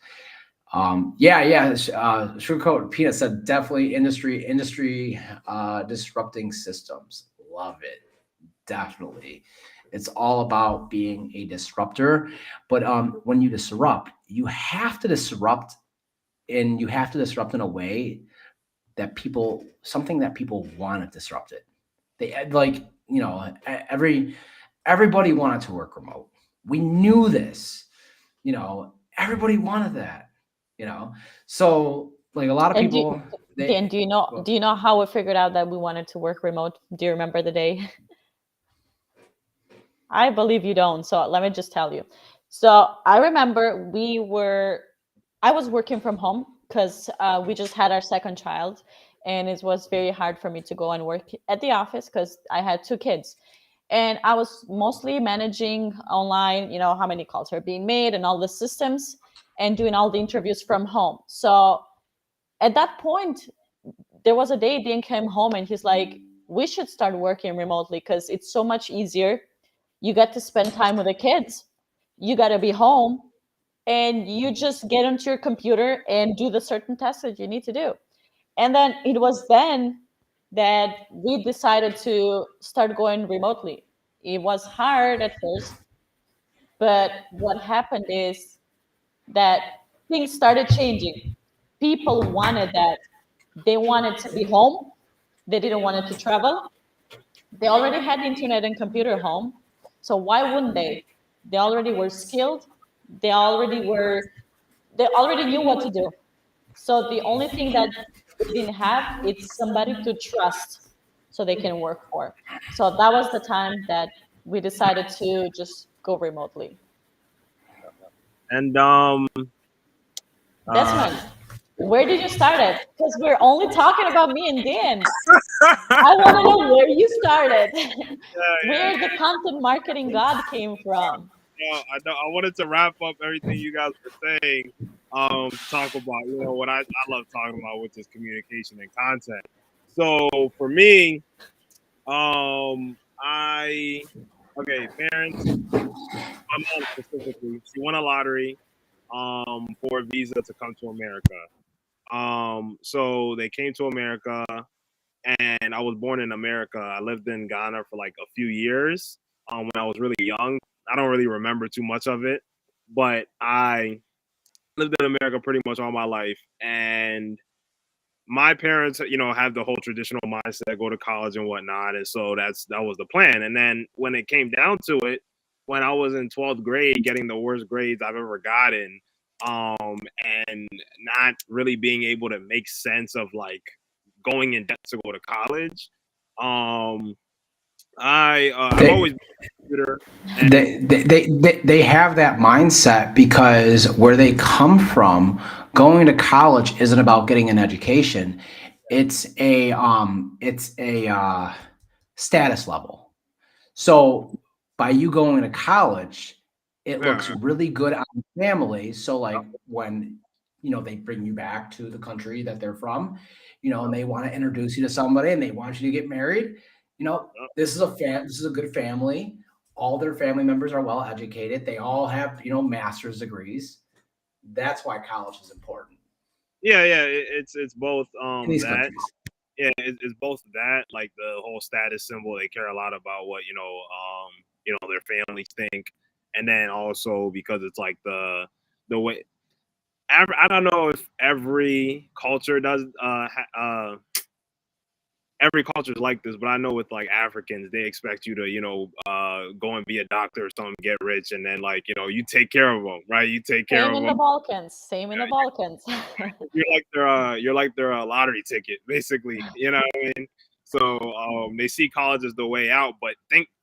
Yeah. Sugarcoat Peanut said definitely industry disrupting systems. Love it. Definitely. It's all about being a disruptor. But when you disrupt, you have to disrupt, and you have to disrupt in a way that something that people want to disrupt it. They like, everybody wanted to work remote. We knew this, everybody wanted that, so like a lot of And people, Dan, do you know how we figured out that we wanted to work remote? Do you remember the day? I believe you don't. So let me just tell you. So I remember I was working from home because we just had our second child, and it was very hard for me to go and work at the office because I had two kids. And I was mostly managing online, how many calls are being made and all the systems, and doing all the interviews from home. So at that point, there was a day Dan came home and he's like, we should start working remotely because it's so much easier. You get to spend time with the kids. You got to be home, and you just get onto your computer and do the certain tasks that you need to do. And then it was then that we decided to start going remotely. It was hard at first, but what happened is that things started changing. People wanted that. They wanted to be home. They didn't want to travel. They already had internet and computer home. So why wouldn't they? They already were skilled. They already were, they already knew what to do. So the only thing that they didn't have is somebody to trust so they can work for. So that was the time that we decided to just go remotely. And Desmond, where did you start it? Because we're only talking about me and Dan. I want to know where you started, where the content marketing god came from. Yeah, I know. I wanted to wrap up everything you guys were saying. Talk about what I love talking about, which is communication and content. So for me, I parents. My mom specifically, she won a lottery for a visa to come to America. So they came to America, and I was born in America. I lived in Ghana for like a few years when I was really young. I don't really remember too much of it, but I lived in America pretty much all my life. And my parents, have the whole traditional mindset, go to college and whatnot. And so that was the plan. And then when it came down to it, when I was in 12th grade, getting the worst grades I've ever gotten, and not really being able to make sense of like going in debt to go to college, I've always been a computer. They have that mindset because where they come from, going to college isn't about getting an education. It's a status level. So by you going to college, it looks really good on family. So like when they bring you back to the country that they're from, and they want to introduce you to somebody and they want you to get married. This is a good family. All their family members are well educated. They all have, master's degrees. That's why college is important Yeah, it's both in these that. countries. Yeah, it's both that, like the whole status symbol. They care a lot about what their families think, and then also because it's like the way. I don't know if every culture does every culture is like this, but I know with like Africans, they expect you to, go and be a doctor or something, get rich, and then like, you take care of them, right? You take care Same of in them. the Balkans. Same in the Balkans. You're like their lottery ticket, basically. You know what I mean? So they see college as the way out, but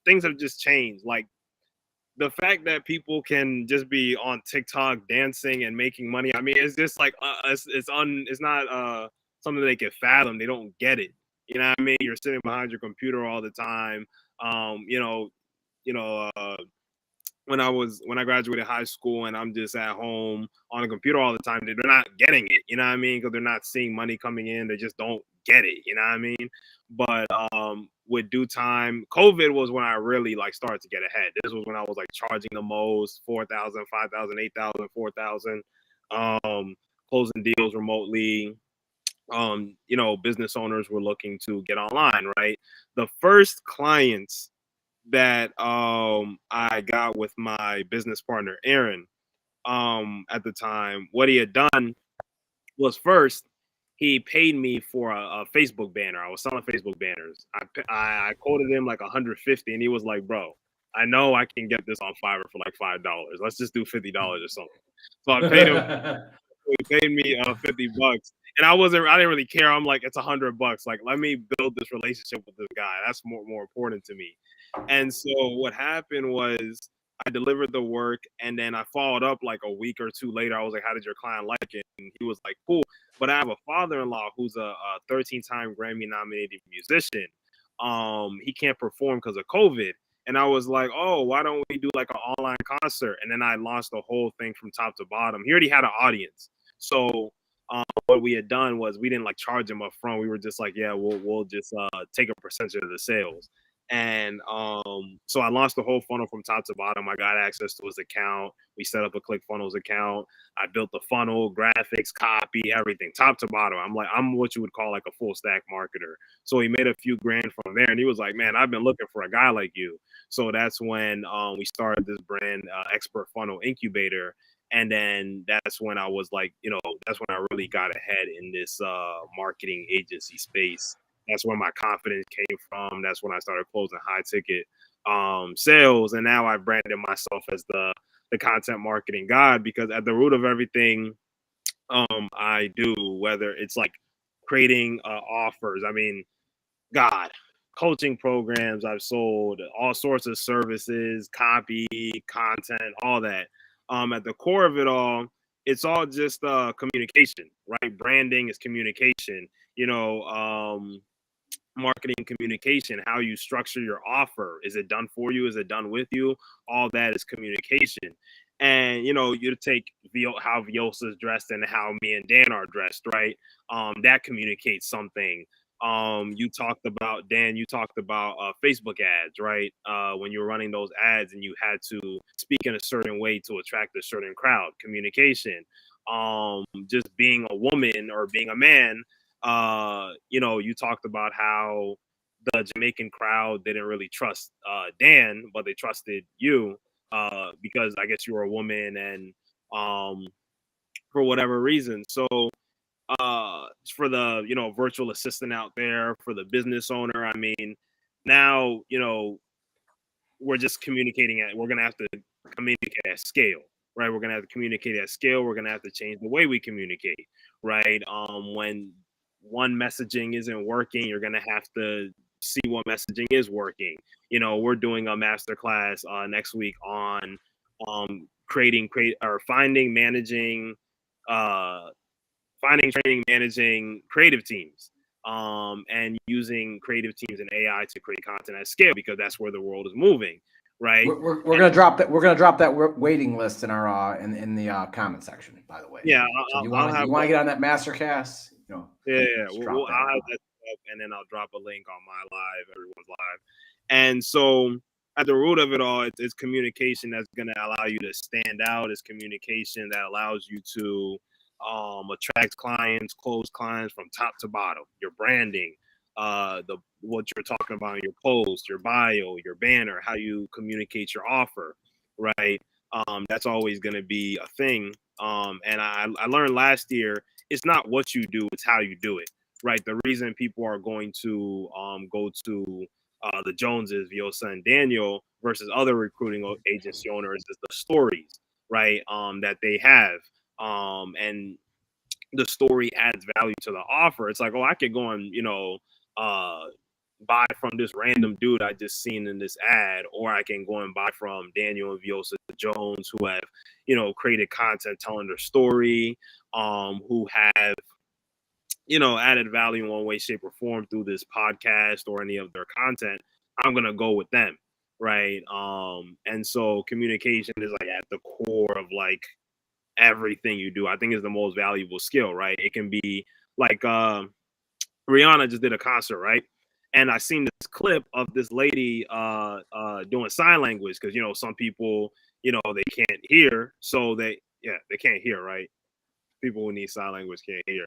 things have just changed. Like the fact that people can just be on TikTok dancing and making money. I mean, it's just like it's not something they can fathom. They don't get it. You know what I mean? You're sitting behind your computer all the time. Um, you know, you know, when I graduated high school and I'm just at home on a computer all the time, they're not getting it. You know what I mean? Because they're not seeing money coming in. They just don't get it. You know what I mean? But with due time, COVID was when I really like started to get ahead. This was when I was like charging the most, 4,000, 5,000, 8,000, 4,000, closing deals remotely. Business owners were looking to get online, right? The first clients that I got with my business partner Aaron at the time, what he had done was first he paid me for a Facebook banner. I was selling Facebook banners. I quoted him like 150, and he was like, "Bro, I know I can get this on Fiverr for like $5. Let's just do $50 or something." So I paid him. He paid me $50, and I didn't really care. I'm like, it's $100. Like, let me build this relationship with this guy. That's more important to me. And so what happened was I delivered the work, and then I followed up like a week or two later. I was like, "How did your client like it?" And he was like, "Cool." But I have a father-in-law who's a 13-time Grammy-nominated musician. He can't perform because of COVID. And I was like, "Oh, why don't we do like an online concert?" And then I launched the whole thing from top to bottom. He already had an audience. So what we had done was we didn't like charge him up front. We were just like, yeah, we'll just take a percentage of the sales. And so I launched the whole funnel from top to bottom. I got access to his account. We set up a ClickFunnels account. I built the funnel, graphics, copy, everything, top to bottom. I'm what you would call like a full stack marketer. So he made a few grand from there, and he was like, "Man, I've been looking for a guy like you." So that's when we started this brand, Expert Funnel Incubator. And then that's when I was like, that's when I really got ahead in this marketing agency space. That's where my confidence came from. That's when I started closing high ticket sales, and now I branded myself as the content marketing god, because at the root of everything I do, whether it's like creating offers, I mean, God, coaching programs, I've sold all sorts of services, copy, content, all that. At the core of it all, it's all just communication, right? Branding is communication. Marketing communication, how you structure your offer. Is it done for you? Is it done with you? All that is communication. And you take how Vjosa is dressed and how me and Dan are dressed, right? That communicates something. You talked about Facebook ads, right? When you were running those ads and you had to speak in a certain way to attract a certain crowd. Communication. Just being a woman or being a man, you talked about how the Jamaican crowd didn't really trust Dan, but they trusted you because I guess you were a woman, and for whatever reason. So for the virtual assistant out there, for the business owner, I mean, now we're just communicating we're gonna have to communicate at scale, right? We're gonna have to communicate at scale. We're gonna have to change the way we communicate, right? When one messaging isn't working, you're gonna have to see what messaging is working. We're doing a masterclass next week on uh, finding, training, managing creative teams, and using creative teams and AI to create content at scale, because that's where the world is moving. right? We're gonna drop that. We're gonna drop that waiting list in our in the comment section. By the way, Yeah, so you I'll want have to get on that masterclass? yeah. just drop that. I'll have that up, and then I'll drop a link on my live, everyone's live, and so at the root of it all, it's communication that's going to allow you to stand out. It's communication that allows you to attract clients, close clients from top to bottom. Your branding, what you're talking about in your post, your bio, your banner, how you communicate your offer, right? That's always going to be a thing. And I learned last year, it's not what you do, it's how you do it, right? The reason people are going to go to the Joneses, Vjosa, and Daniel versus other recruiting agency owners is the stories, right? That they have, and the story adds value to the offer. It's like, oh, I could go and buy from this random dude I just seen in this ad, or I can go and buy from Daniel and Vjosa Jones, who have created content telling their story, who have added value in one way, shape, or form through this podcast or any of their content. I'm gonna go with them, right? And so communication is like at the core of like everything you do. I think is the most valuable skill, right? It can be like Rihanna just did a concert, right? And I seen this clip of this lady doing sign language because some people they can't hear, so they can't hear, right? People who need sign language can't hear.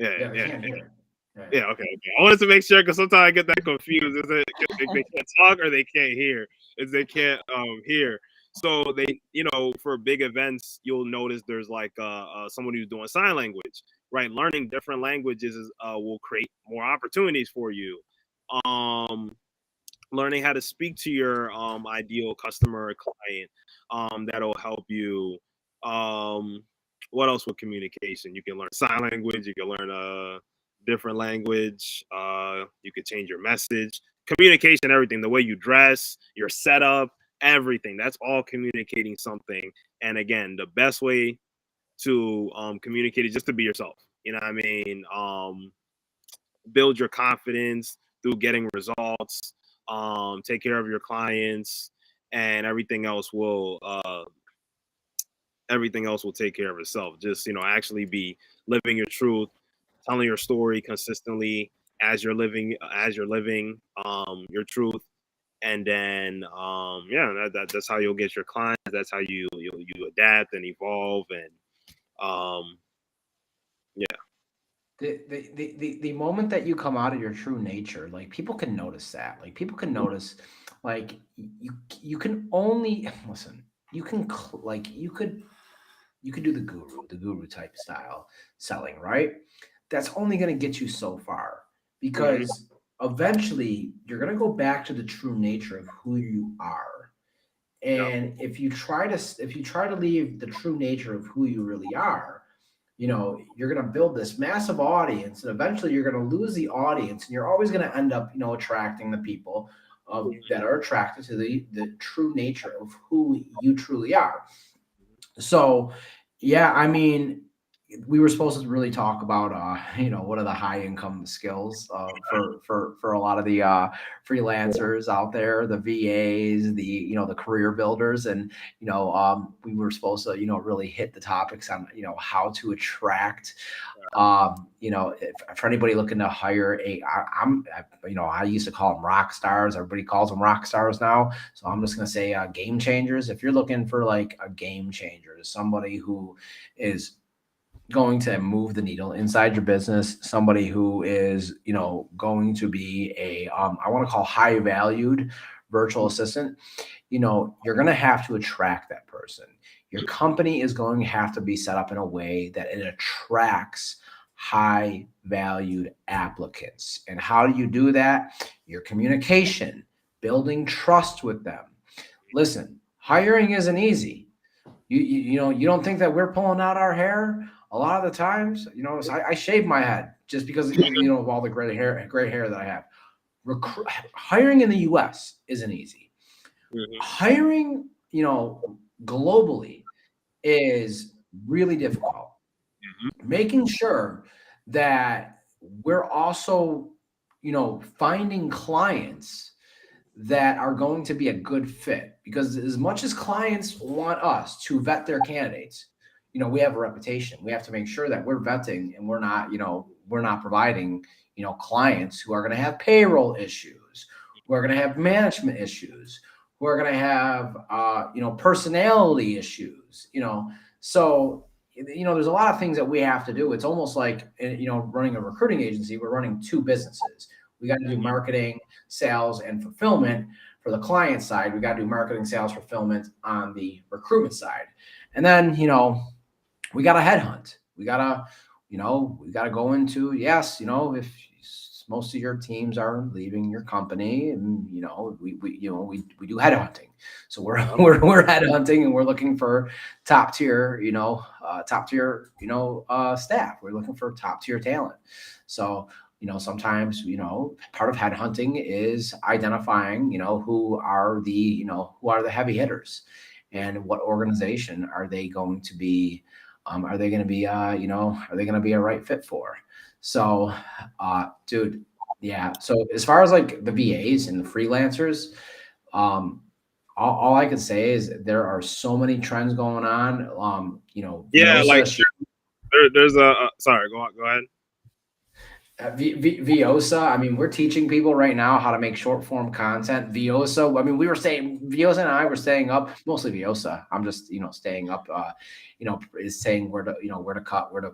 Yeah, they can't hear. Right. Yeah, okay. I wanted to make sure because sometimes I get that confused. Is it they can't talk or they can't hear? Is they can't hear? So they, for big events, you'll notice there's like someone who's doing sign language, right? Learning different languages will create more opportunities for you. Learning how to speak to your ideal customer or client, that'll help you. What else with communication? You can learn sign language. You can learn different language. You could change your message, communication, everything. The way you dress, your setup, everything. That's all communicating something. And again, the best way to communicate is just to be yourself. You know what I mean? Build your confidence through getting results. Take care of your clients, and everything else will take care of itself. Just actually be living your truth, telling your story consistently as you're living your truth, and then that's how you'll get your clients. That's how you adapt and evolve, and yeah. The moment that you come out of your true nature, like people can notice that. Like people can notice, like you can only listen. You can you could do the guru type style selling, right? That's only going to get you so far because eventually you're going to go back to the true nature of who you are. And if you try to leave the true nature of who you really are, you're going to build this massive audience, and eventually you're going to lose the audience, and you're always going to end up, attracting the people that are attracted to the true nature of who you truly are. So, yeah, I mean, we were supposed to really talk about, what are the high income skills for a lot of the freelancers out there, the VAs, the career builders, and we were supposed to really hit the topics on how to attract. For anybody looking to hire I used to call them rock stars. Everybody calls them rock stars now. So I'm just going to say game changers. If you're looking for like a game changer, somebody who is going to move the needle inside your business, somebody who is, going to be I want to call high valued virtual assistant, you're going to have to attract that person. Your company is going to have to be set up in a way that it attracts high valued applicants. And how do you do that? Your communication, building trust with them. Listen, hiring isn't easy. You don't think that we're pulling out our hair a lot of the times. I shave my head just because of all the gray hair that I have. Hiring in the U.S. isn't easy. Hiring, globally is really difficult. Making sure that we're also, finding clients that are going to be a good fit, because as much as clients want us to vet their candidates, we have a reputation. We have to make sure that we're vetting and we're not providing, clients who are going to have payroll issues, who are going to have management issues, who are going to have, personality issues, so, there's a lot of things that we have to do. It's almost like, running a recruiting agency, we're running two businesses. We got to do marketing, sales, and fulfillment for the client side. We got to do marketing, sales, fulfillment on the recruitment side. And then, we got to headhunt. We got to go into, yes, if most of your teams are leaving your company, and, we do headhunting. So we're headhunting, and we're looking for top tier, staff. We're looking for top tier talent. So, sometimes, part of headhunting is identifying, who are the heavy hitters, and what organization are they going to be? Are they going to be, are they going to be a right fit for? So, dude, yeah. So as far as like the VAs and the freelancers, all I can say is there are so many trends going on. Yeah, Vjosa, like there's a sorry, go ahead. Vjosa, I mean, we're teaching people right now how to make short form content. Vjosa, I mean, Vjosa and I were staying up, mostly Vjosa. I'm just, staying up, is saying where to cut, where to,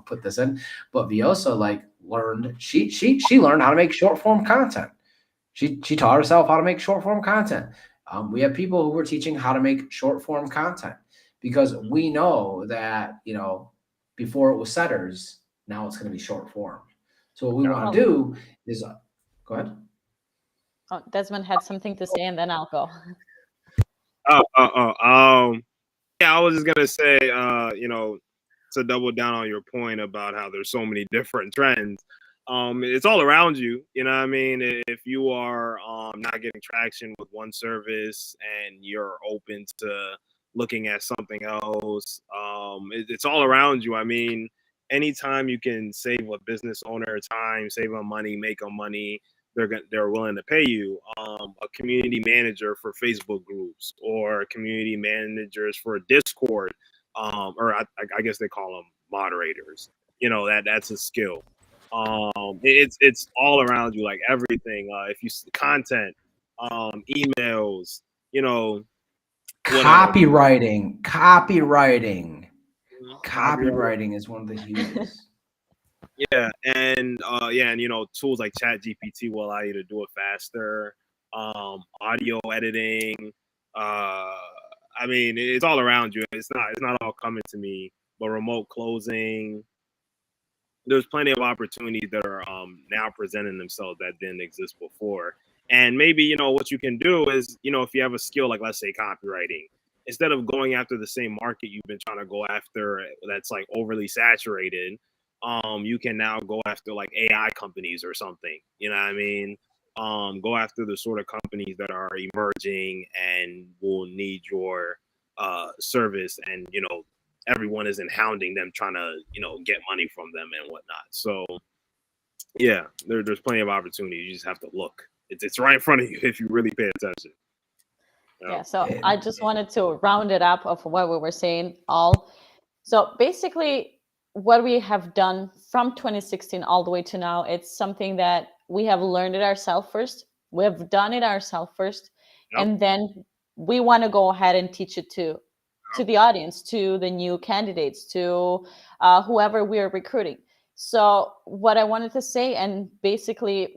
put this in. But Vjosa learned, she learned how to make short form content. She taught herself how to make short form content. We have people who were teaching how to make short form content, because we know that, before it was setters, now it's going to be short form. So what we want to do is, go ahead. Oh, Desmond had something to say, and then I'll go. Yeah, I was just gonna say, to double down on your point about how there's so many different trends. It's all around you. You know what I mean? If you are not getting traction with one service and you're open to looking at something else, it's all around you. I mean, anytime you can save a business owner time, save them money, make them money, they're willing to pay you. A community manager for Facebook groups, or community managers for Discord, or I guess they call them moderators. That's a skill. It's all around you, like everything. If you content, emails, copywriting is one of the hugest. Yeah, and tools like ChatGPT will allow you to do it faster. Audio editing. I mean, it's all around you. It's not all coming to me, but remote closing. There's plenty of opportunities that are now presenting themselves that didn't exist before. And maybe, what you can do is, if you have a skill, like let's say copywriting, instead of going after the same market you've been trying to go after that's like overly saturated, you can now go after like AI companies or something. You know what I mean? Go after the sort of companies that are emerging and will need your service, and everyone isn't hounding them trying to get money from them and whatnot. So yeah, there's plenty of opportunity. You just have to look. It's right in front of you if you really pay attention. Yeah, so I just wanted to round it up of what we were saying all. So basically what we have done from 2016 all the way to now, it's something that we have learned it ourselves first. We have done it ourselves first. Yep. And then we want to go ahead and teach it to the audience, to the new candidates, to whoever we are recruiting. So what I wanted to say, and basically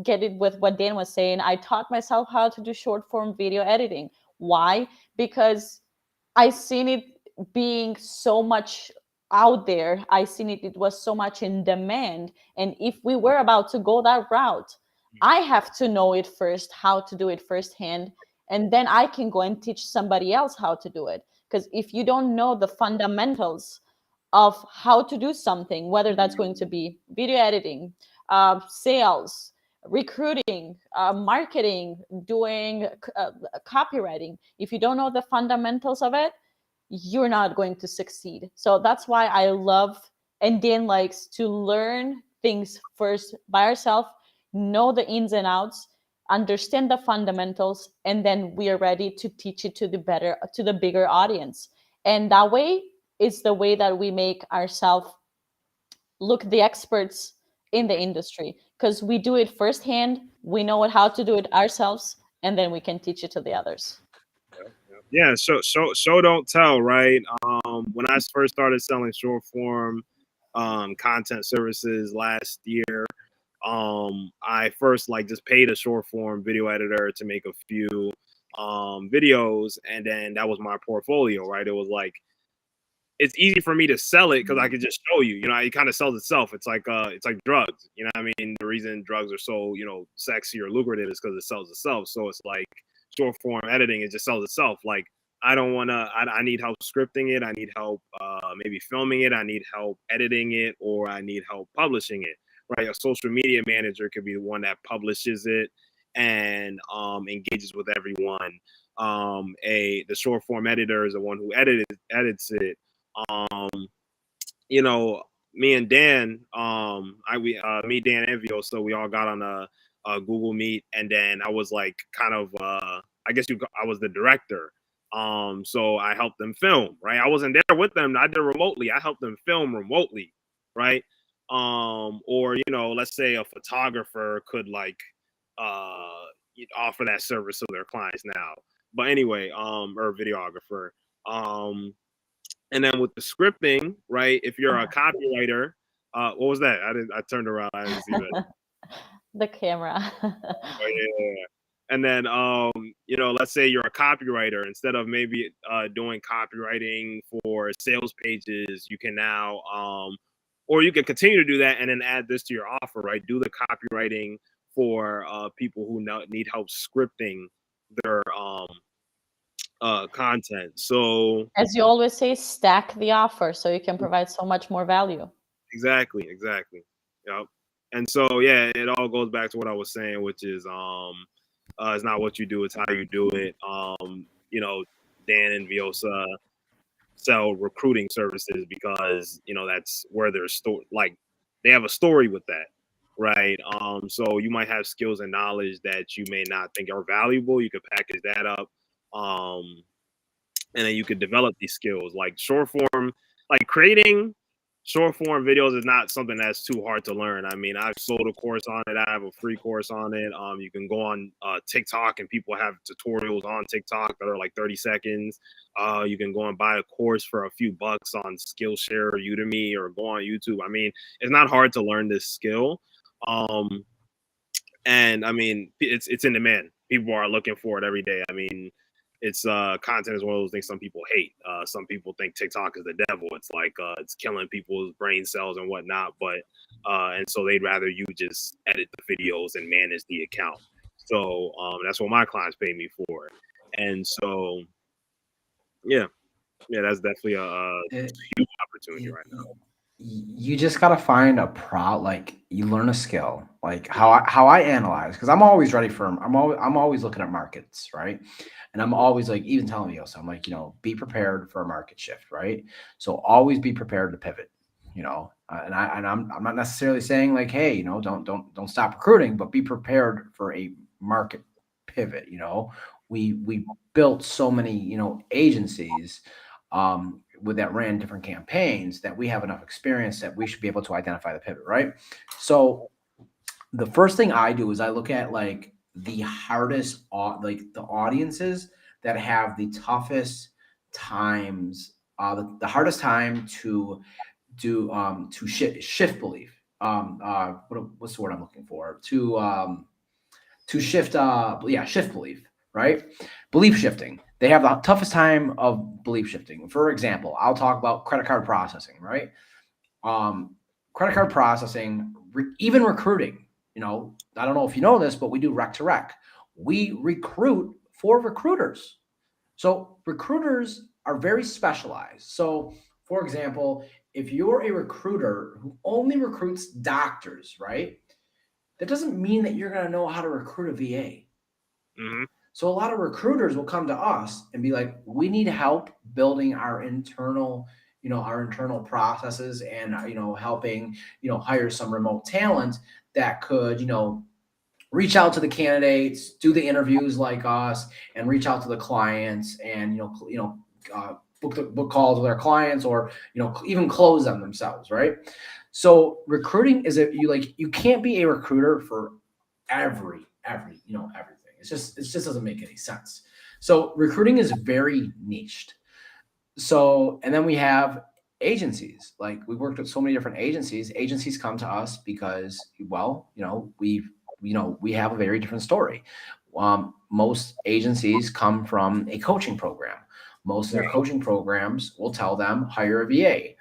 get it with what Dan was saying, I taught myself how to do short form video editing. Why? Because I seen it being so much out there. I seen it was so much in demand. And if we were about to go that route, I have to know it first, how to do it firsthand. And then I can go and teach somebody else how to do it. Because if you don't know the fundamentals of how to do something, whether that's going to be video editing, sales, recruiting, marketing, doing copywriting, if you don't know the fundamentals of it, you're not going to succeed. So that's why I love, and Dan likes to learn things first by ourselves, know the ins and outs, understand the fundamentals, and then we are ready to teach it to the bigger audience. And that way is the way that we make ourselves look the experts in the industry, because we do it firsthand, we know how to do it ourselves, and then we can teach it to the others. Yeah, show don't tell, right? When I first started selling short form content services last year, I first like just paid a short form video editor to make a few videos, and then that was my portfolio, right? It was like it's easy for me to sell it because I could just show you. You know, it kind of sells itself. It's like drugs. You know what I mean? The reason drugs are so, you know, sexy or lucrative is because it sells itself. So it's like short form editing, it just sells itself. Like I don't want to. I need help scripting it. I need help maybe filming it. I need help editing it, or I need help publishing it. Right? A social media manager could be the one that publishes it and engages with everyone. The short form editor is the one who edits it. You know, me and Dan, me, Dan, and Vjosa, we all got on a Google Meet, and then I was like, kind of, I was the director. So I helped them film, right? I wasn't there with them. I did remotely. I helped them film remotely, right? Or, you know, let's say a photographer could like, offer that service to their clients now. But anyway, or a videographer. And then with the scripting, right? If you're a copywriter, what was that? I turned around. I didn't see that. The camera. Oh, yeah. And then, you know, let's say you're a copywriter. Instead of maybe doing copywriting for sales pages, you can now, or you can continue to do that and then add this to your offer, right? Do the copywriting for people who need help scripting their content. So As you always say, stack the offer so you can provide so much more value. exactly. Yep. And so yeah, it all goes back to what I was saying, which is it's not what you do, it's how you do it. You know, Dan and Vjosa sell recruiting services because, you know, that's where their story, like they have a story with that, right? So you might have skills and knowledge that you may not think are valuable. You could package that up. And then you could develop these skills like short form, like creating short form videos is not something that's too hard to learn. I mean, I've sold a course on it. I have a free course on it. You can go on TikTok, and people have tutorials on TikTok that are like 30 seconds. You can go and buy a course for a few bucks on Skillshare or Udemy, or go on YouTube. I mean, it's not hard to learn this skill. And I mean, it's in demand. People are looking for it every day. I mean, it's content is one of those things some people hate. Some people think TikTok is the devil. It's like it's killing people's brain cells and whatnot. But and so they'd rather you just edit the videos and manage the account. So that's what my clients pay me for. And so yeah, that's definitely a huge opportunity right now. You just gotta find like you learn a skill, like how I analyze, because I'm always ready for I'm always looking at markets, right? And I'm always like, even telling you, so I'm like, you know, be prepared for a market shift, right? So always be prepared to pivot, you know. I'm not necessarily saying like, hey, you know, don't stop recruiting, but be prepared for a market pivot. You know, we built so many, you know, agencies with that ran different campaigns that we have enough experience that we should be able to identify the pivot, right? So the first thing I do is I look at like the hardest, like the audiences that have the toughest times, the hardest time to do to shift belief. What's the word I'm looking for? To shift shift belief, right? Belief shifting. They have the toughest time of belief shifting. For example, I'll talk about credit card processing, right? Credit card processing, even recruiting. You know, I don't know if you know this, but we do rec to rec. We recruit for recruiters. So recruiters are very specialized. So, for example, if you're a recruiter who only recruits doctors, right? That doesn't mean that you're going to know how to recruit a VA. Mm-hmm. So a lot of recruiters will come to us and be like, we need help building our internal, you know, our internal processes and, you know, helping, you know, hire some remote talent that could, you know, reach out to the candidates, do the interviews like us, and reach out to the clients, and book calls with our clients, or even close them themselves, right? So recruiting is you can't be a recruiter for everything. It just doesn't make any sense. So recruiting is very niched. So, and then we have agencies. Like, we worked with so many different agencies. Agencies come to us because, well, we have a very different story. Most agencies come from a coaching program. Most of their coaching programs will tell them hire a VA.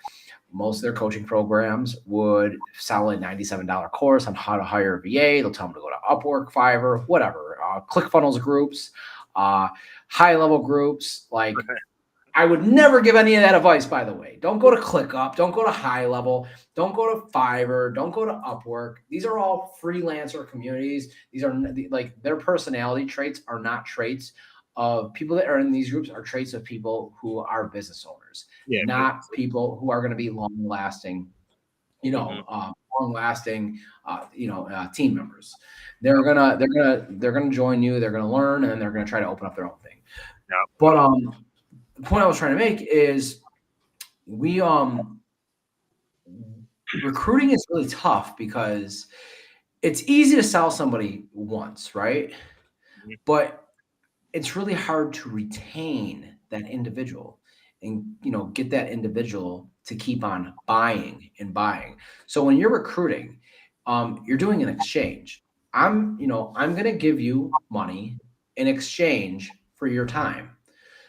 Most of their coaching programs would sell a $97 course on how to hire a VA. They'll tell them to go to Upwork, Fiverr, whatever, ClickFunnels groups, high level groups. Like, I would never give any of that advice, by the way. Don't go to ClickUp. Don't go to High Level. Don't go to Fiverr. Don't go to Upwork. These are all freelancer communities. These are like, their personality traits are not traits of people that are in these groups, are traits of people who are business owners, not people who are going to be long-lasting, team members. They're gonna join you. They're gonna learn, and then they're gonna try to open up their own thing. But the point I was trying to make is recruiting is really tough because it's easy to sell somebody once, right? But it's really hard to retain that individual and get that individual to keep on buying and buying. So when you're recruiting, you're doing an exchange. I'm going to give you money in exchange for your time.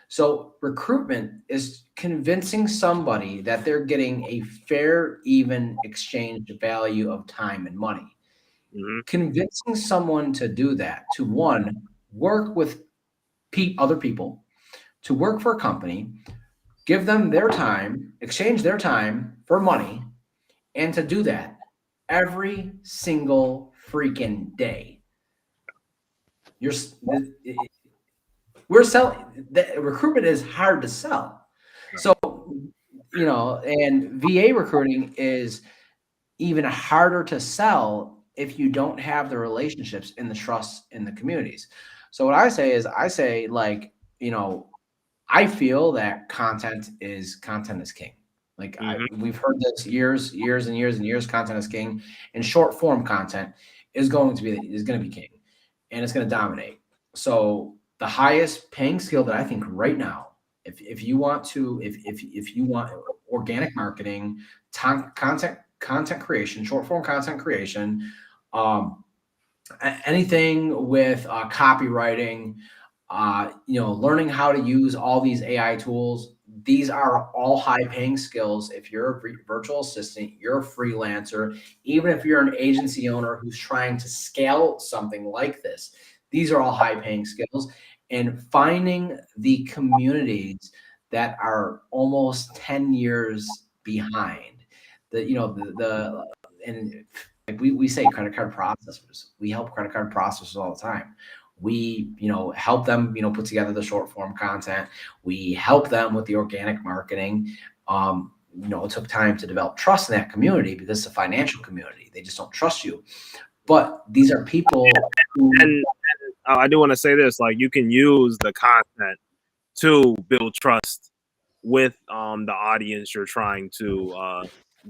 So recruitment is convincing somebody that they're getting a fair, even exchange value of time and money. Convincing someone to do that, to one, work with other people, to work for a company, give them their time, exchange their time for money, and to do that every single freaking day. We're selling. Recruitment is hard to sell. So, and VA recruiting is even harder to sell if you don't have the relationships and the trust in the communities. So what I say is, I feel that content is king. Like, we've heard this years and years. Content is king, and short form content is going to be king, and it's going to dominate. So the highest paying skill that I think right now, if you want organic marketing, content creation, short form content creation, anything with copywriting, learning how to use all these AI tools. These are all high paying skills. If you're a virtual assistant, you're a freelancer, even if you're an agency owner who's trying to scale something like this, these are all high paying skills. And finding the communities that are almost 10 years behind, and like we say, credit card processors. We help credit card processors all the time. We, help them, put together the short form content. We help them with the organic marketing. It took time to develop trust in that community because it's a financial community. They just don't trust you. But these are people who. And I do want to say this: like, you can use the content to build trust with the audience you're trying to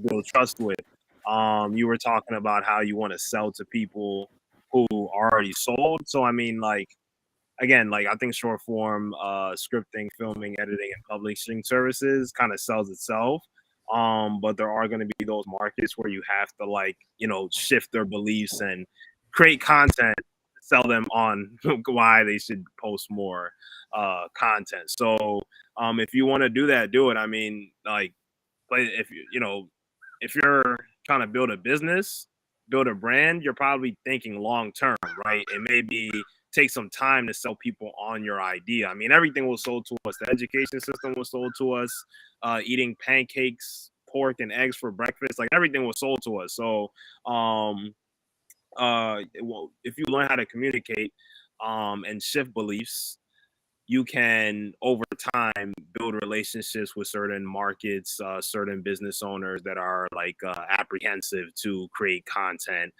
build trust with. You were talking about how you want to sell to people who are already sold. So I mean, like, again, like, I think short form scripting, filming, editing, and publishing services kind of sells itself. But there are going to be those markets where you have to shift their beliefs and create content, sell them on why they should post more content. So if you want to do that, do it. I mean, like, but if you're trying to build a business, build a brand, you're probably thinking long term, right? And maybe take some time to sell people on your idea. I mean, everything was sold to us. The education system was sold to us. Eating pancakes, pork, and eggs for breakfast, like, everything was sold to us. So, if you learn how to communicate and shift beliefs, you can over time build relationships with certain markets, certain business owners that are apprehensive to create content.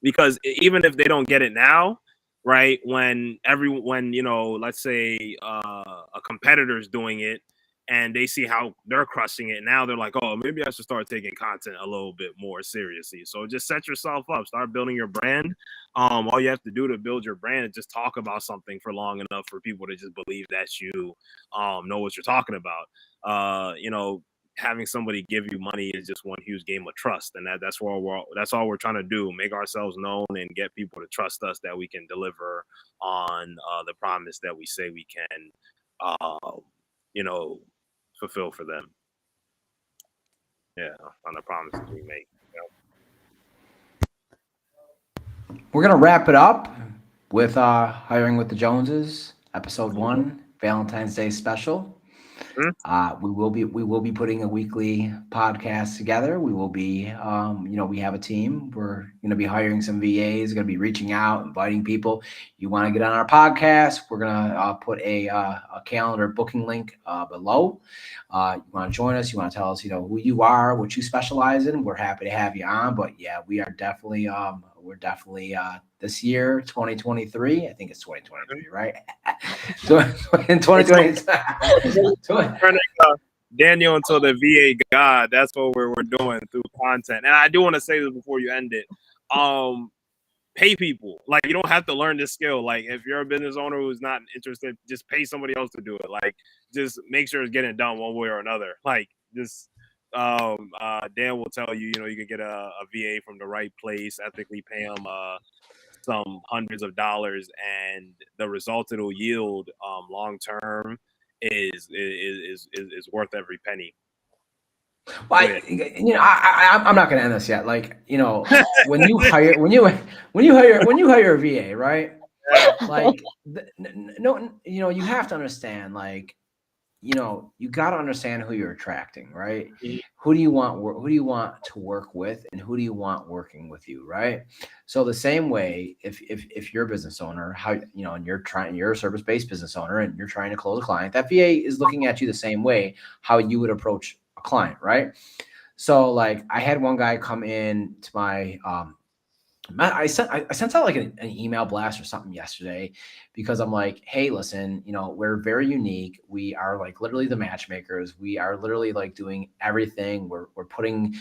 because even if they don't get it now, right? When let's say a competitor's doing it and they see how they're crushing it, now they're like, oh, maybe I should start taking content a little bit more seriously. So just set yourself up, start building your brand. All you have to do to build your brand is just talk about something for long enough for people to just believe that you know what you're talking about. Having somebody give you money is just one huge game of trust, and that's all we're trying to do: make ourselves known and get people to trust us that we can deliver on the promise that we say we can, fulfill for them. Yeah, on the promises we make. We're gonna wrap it up with Hiring with the Joneses, episode 1, Valentine's Day special. We will be putting a weekly podcast together. We will be, we have a team. We're going to be hiring some VAs. Going to be reaching out, inviting people. You want to get on our podcast? We're going to put a calendar booking link below. You want to join us? You want to tell us, who you are, what you specialize in? We're happy to have you on. But yeah, we are definitely, this year, 2023. I think it's 2023, right? So in 2020. Turning Daniel into the VA god. That's what we're doing through content. And I do want to say this before you end it. Pay people. Like, you don't have to learn this skill. Like, if you're a business owner who's not interested, just pay somebody else to do it. Like, just make sure it's getting done one way or another. Like, just Dan will tell you, you can get a VA from the right place, ethically pay them some hundreds of dollars, and the result it'll yield long term is worth every penny. Well, I'm not going to end this yet. Like, when you hire a VA, right? Like, you have to understand, like, you got to understand who you're attracting, right? Who do you want to work with, and who do you want working with you, right? So the same way, if you're a business owner, and you're a service-based business owner and you're trying to close a client, that VA is looking at you the same way how you would approach a client, right? So like, I had one guy come in to my I sent out like an email blast or something yesterday, because I'm like, hey, listen, we're very unique. We are like literally the matchmakers. We are literally like doing everything. We're putting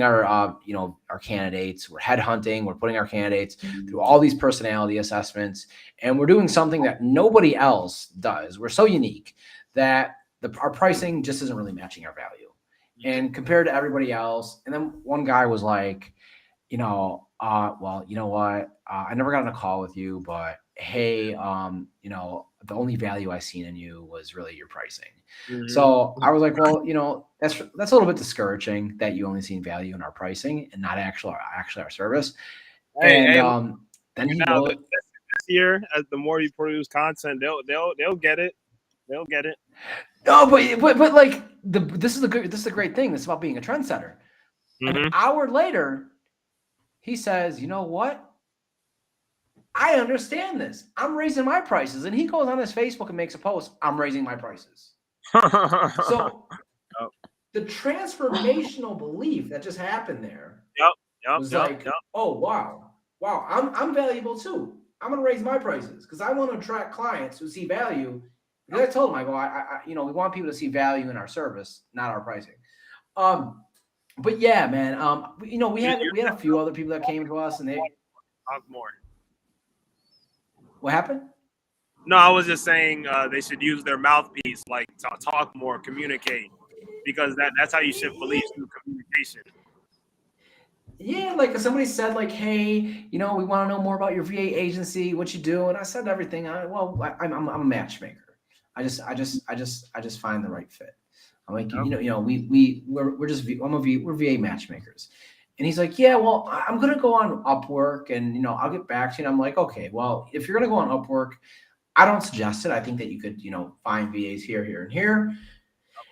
our our candidates. We're headhunting. We're putting our candidates through all these personality assessments, and we're doing something that nobody else does. We're so unique that our pricing just isn't really matching our value, and compared to everybody else. And then one guy was like, well, you know what? I never got on a call with you, but hey, the only value I seen in you was really your pricing. Mm-hmm. So I was like, well, that's a little bit discouraging that you only seen value in our pricing and not actually our service. Then he goes, this year, as the more you produce content, they'll get it. They'll get it. No, but like this is the great thing. This is about being a trendsetter. Mm-hmm. An hour later, he says, you know what? I understand this. I'm raising my prices. And he goes on his Facebook and makes a post, I'm raising my prices. So the transformational belief that just happened there was oh, wow, I'm valuable too. I'm going to raise my prices because I want to attract clients who see value. Because I told him, I go, we want people to see value in our service, not our pricing. But yeah, man, we had a few other people that came to us, and they talk more. What happened? No, I was just saying they should use their mouthpiece, like talk more, communicate, because that's how you shift beliefs through communication. Yeah, like somebody said, like, hey, we want to know more about your VA agency, what you do, and I said everything. I'm a matchmaker. I just find the right fit. I'm like, we're VA matchmakers. And he's like, yeah, well, I'm going to go on Upwork and, I'll get back to you. And I'm like, okay, well, if you're going to go on Upwork, I don't suggest it. I think that you could, find VAs here, and here.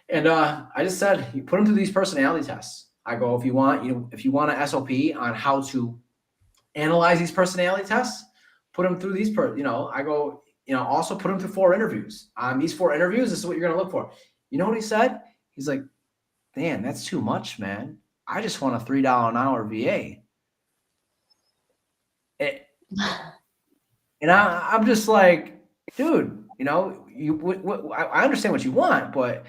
And I just said, you put them through these personality tests. I go, if you want an SOP on how to analyze these personality tests, put them through these, I go, also put them through 4 interviews. On these 4 interviews, this is what you're going to look for. You know what he said? He's like, Dan, that's too much, man. I just want a $3 an hour VA. And I'm just like, dude, you know, I understand what you want, but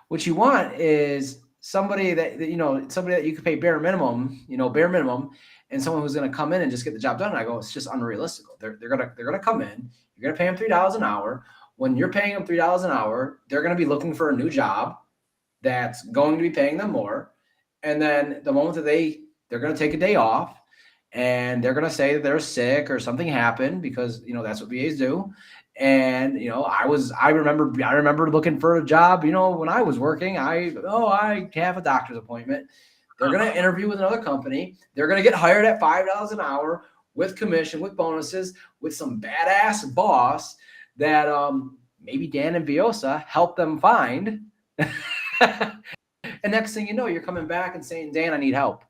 what you want is somebody that you know, somebody that you could pay bare minimum, bare minimum, and someone who's going to come in and just get the job done. And I go, it's just unrealistic. They're gonna come in. You're gonna pay them $3 an hour. When you're paying them $3 an hour, they're going to be looking for a new job that's going to be paying them more. And then the moment that they're going to take a day off, and they're going to say that they're sick or something happened, because that's what VAs do. And I remember looking for a job, when I was working. I have a doctor's appointment. They're going to interview with another company. They're going to get hired at $5 an hour with commission, with bonuses, with some badass boss that maybe Dan and Vjosa helped them find. And next thing you know, you're coming back and saying, Dan, I need help.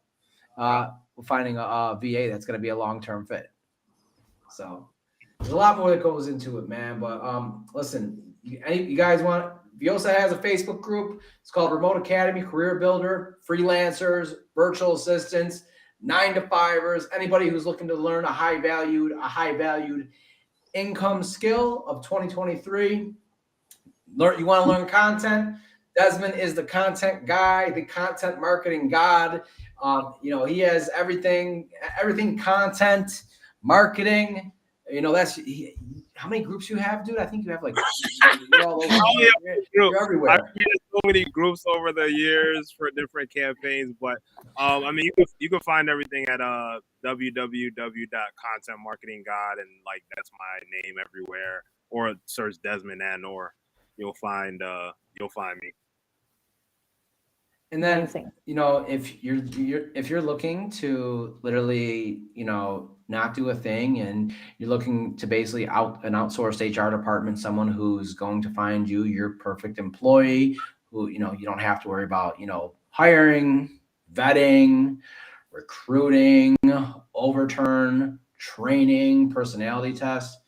Finding a VA that's going to be a long-term fit. So there's a lot more that goes into it, man. But listen, you guys want, Vjosa has a Facebook group. It's called Remote Academy Career Builder, freelancers, virtual assistants, 9-to-5ers, anybody who's looking to learn a high valued income skill of 2023. You want to learn content? Desmond is the content guy, the content marketing god. He has everything content, marketing. How many groups you have, dude? I think you have you're all over. You're everywhere. I've created so many groups over the years for different campaigns, but you can find everything at www.contentmarketinggod, and that's my name everywhere. Or search Desmond or you'll find me. And then, if you're looking to literally, not do a thing, and you're looking to basically an outsourced HR department, someone who's going to find you your perfect employee, who, you don't have to worry about, hiring, vetting, recruiting, overturn, training, personality tests.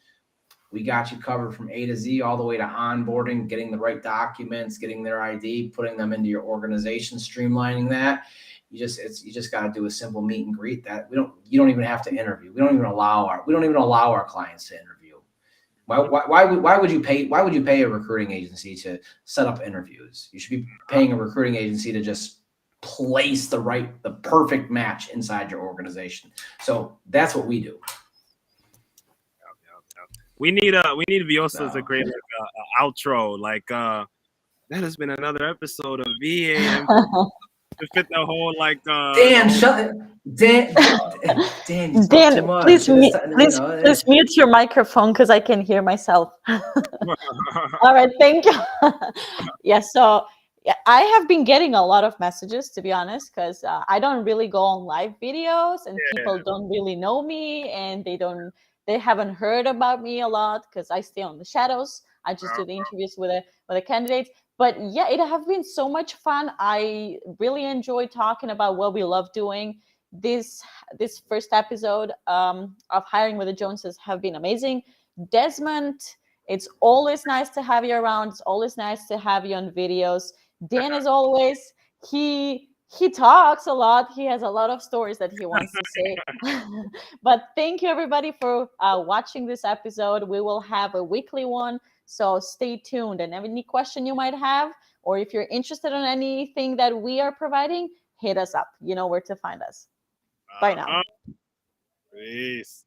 We got you covered from A to Z, all the way to onboarding, getting the right documents, getting their ID, putting them into your organization, streamlining that. You just got to do a simple meet and greet. That you don't even have to interview. We don't even allow our clients to interview. Why would you pay a recruiting agency to set up interviews? You should be paying a recruiting agency to just place the perfect match inside your organization. So that's what we do. We need Vjosa to create outro. That has been another episode of VA to fit the whole Dan, Dan, please mute your microphone, because I can hear myself. All right, thank you. So I have been getting a lot of messages, to be honest, because I don't really go on live videos, and people don't really know me, and they haven't heard about me a lot, because I stay on the shadows. I just do the interviews with the candidates. But it has been so much fun. I really enjoy talking about what we love doing. This first episode of Hiring with the Joneses have been amazing. Desmond, it's always nice to have you around. It's always nice to have you on videos. Dan, as always, he talks a lot. He has a lot of stories that he wants to say. But thank you, everybody, for watching this episode. We will have a weekly one, so stay tuned. And any question you might have, or if you're interested in anything that we are providing, hit us up. You know where to find us. Bye now. Peace.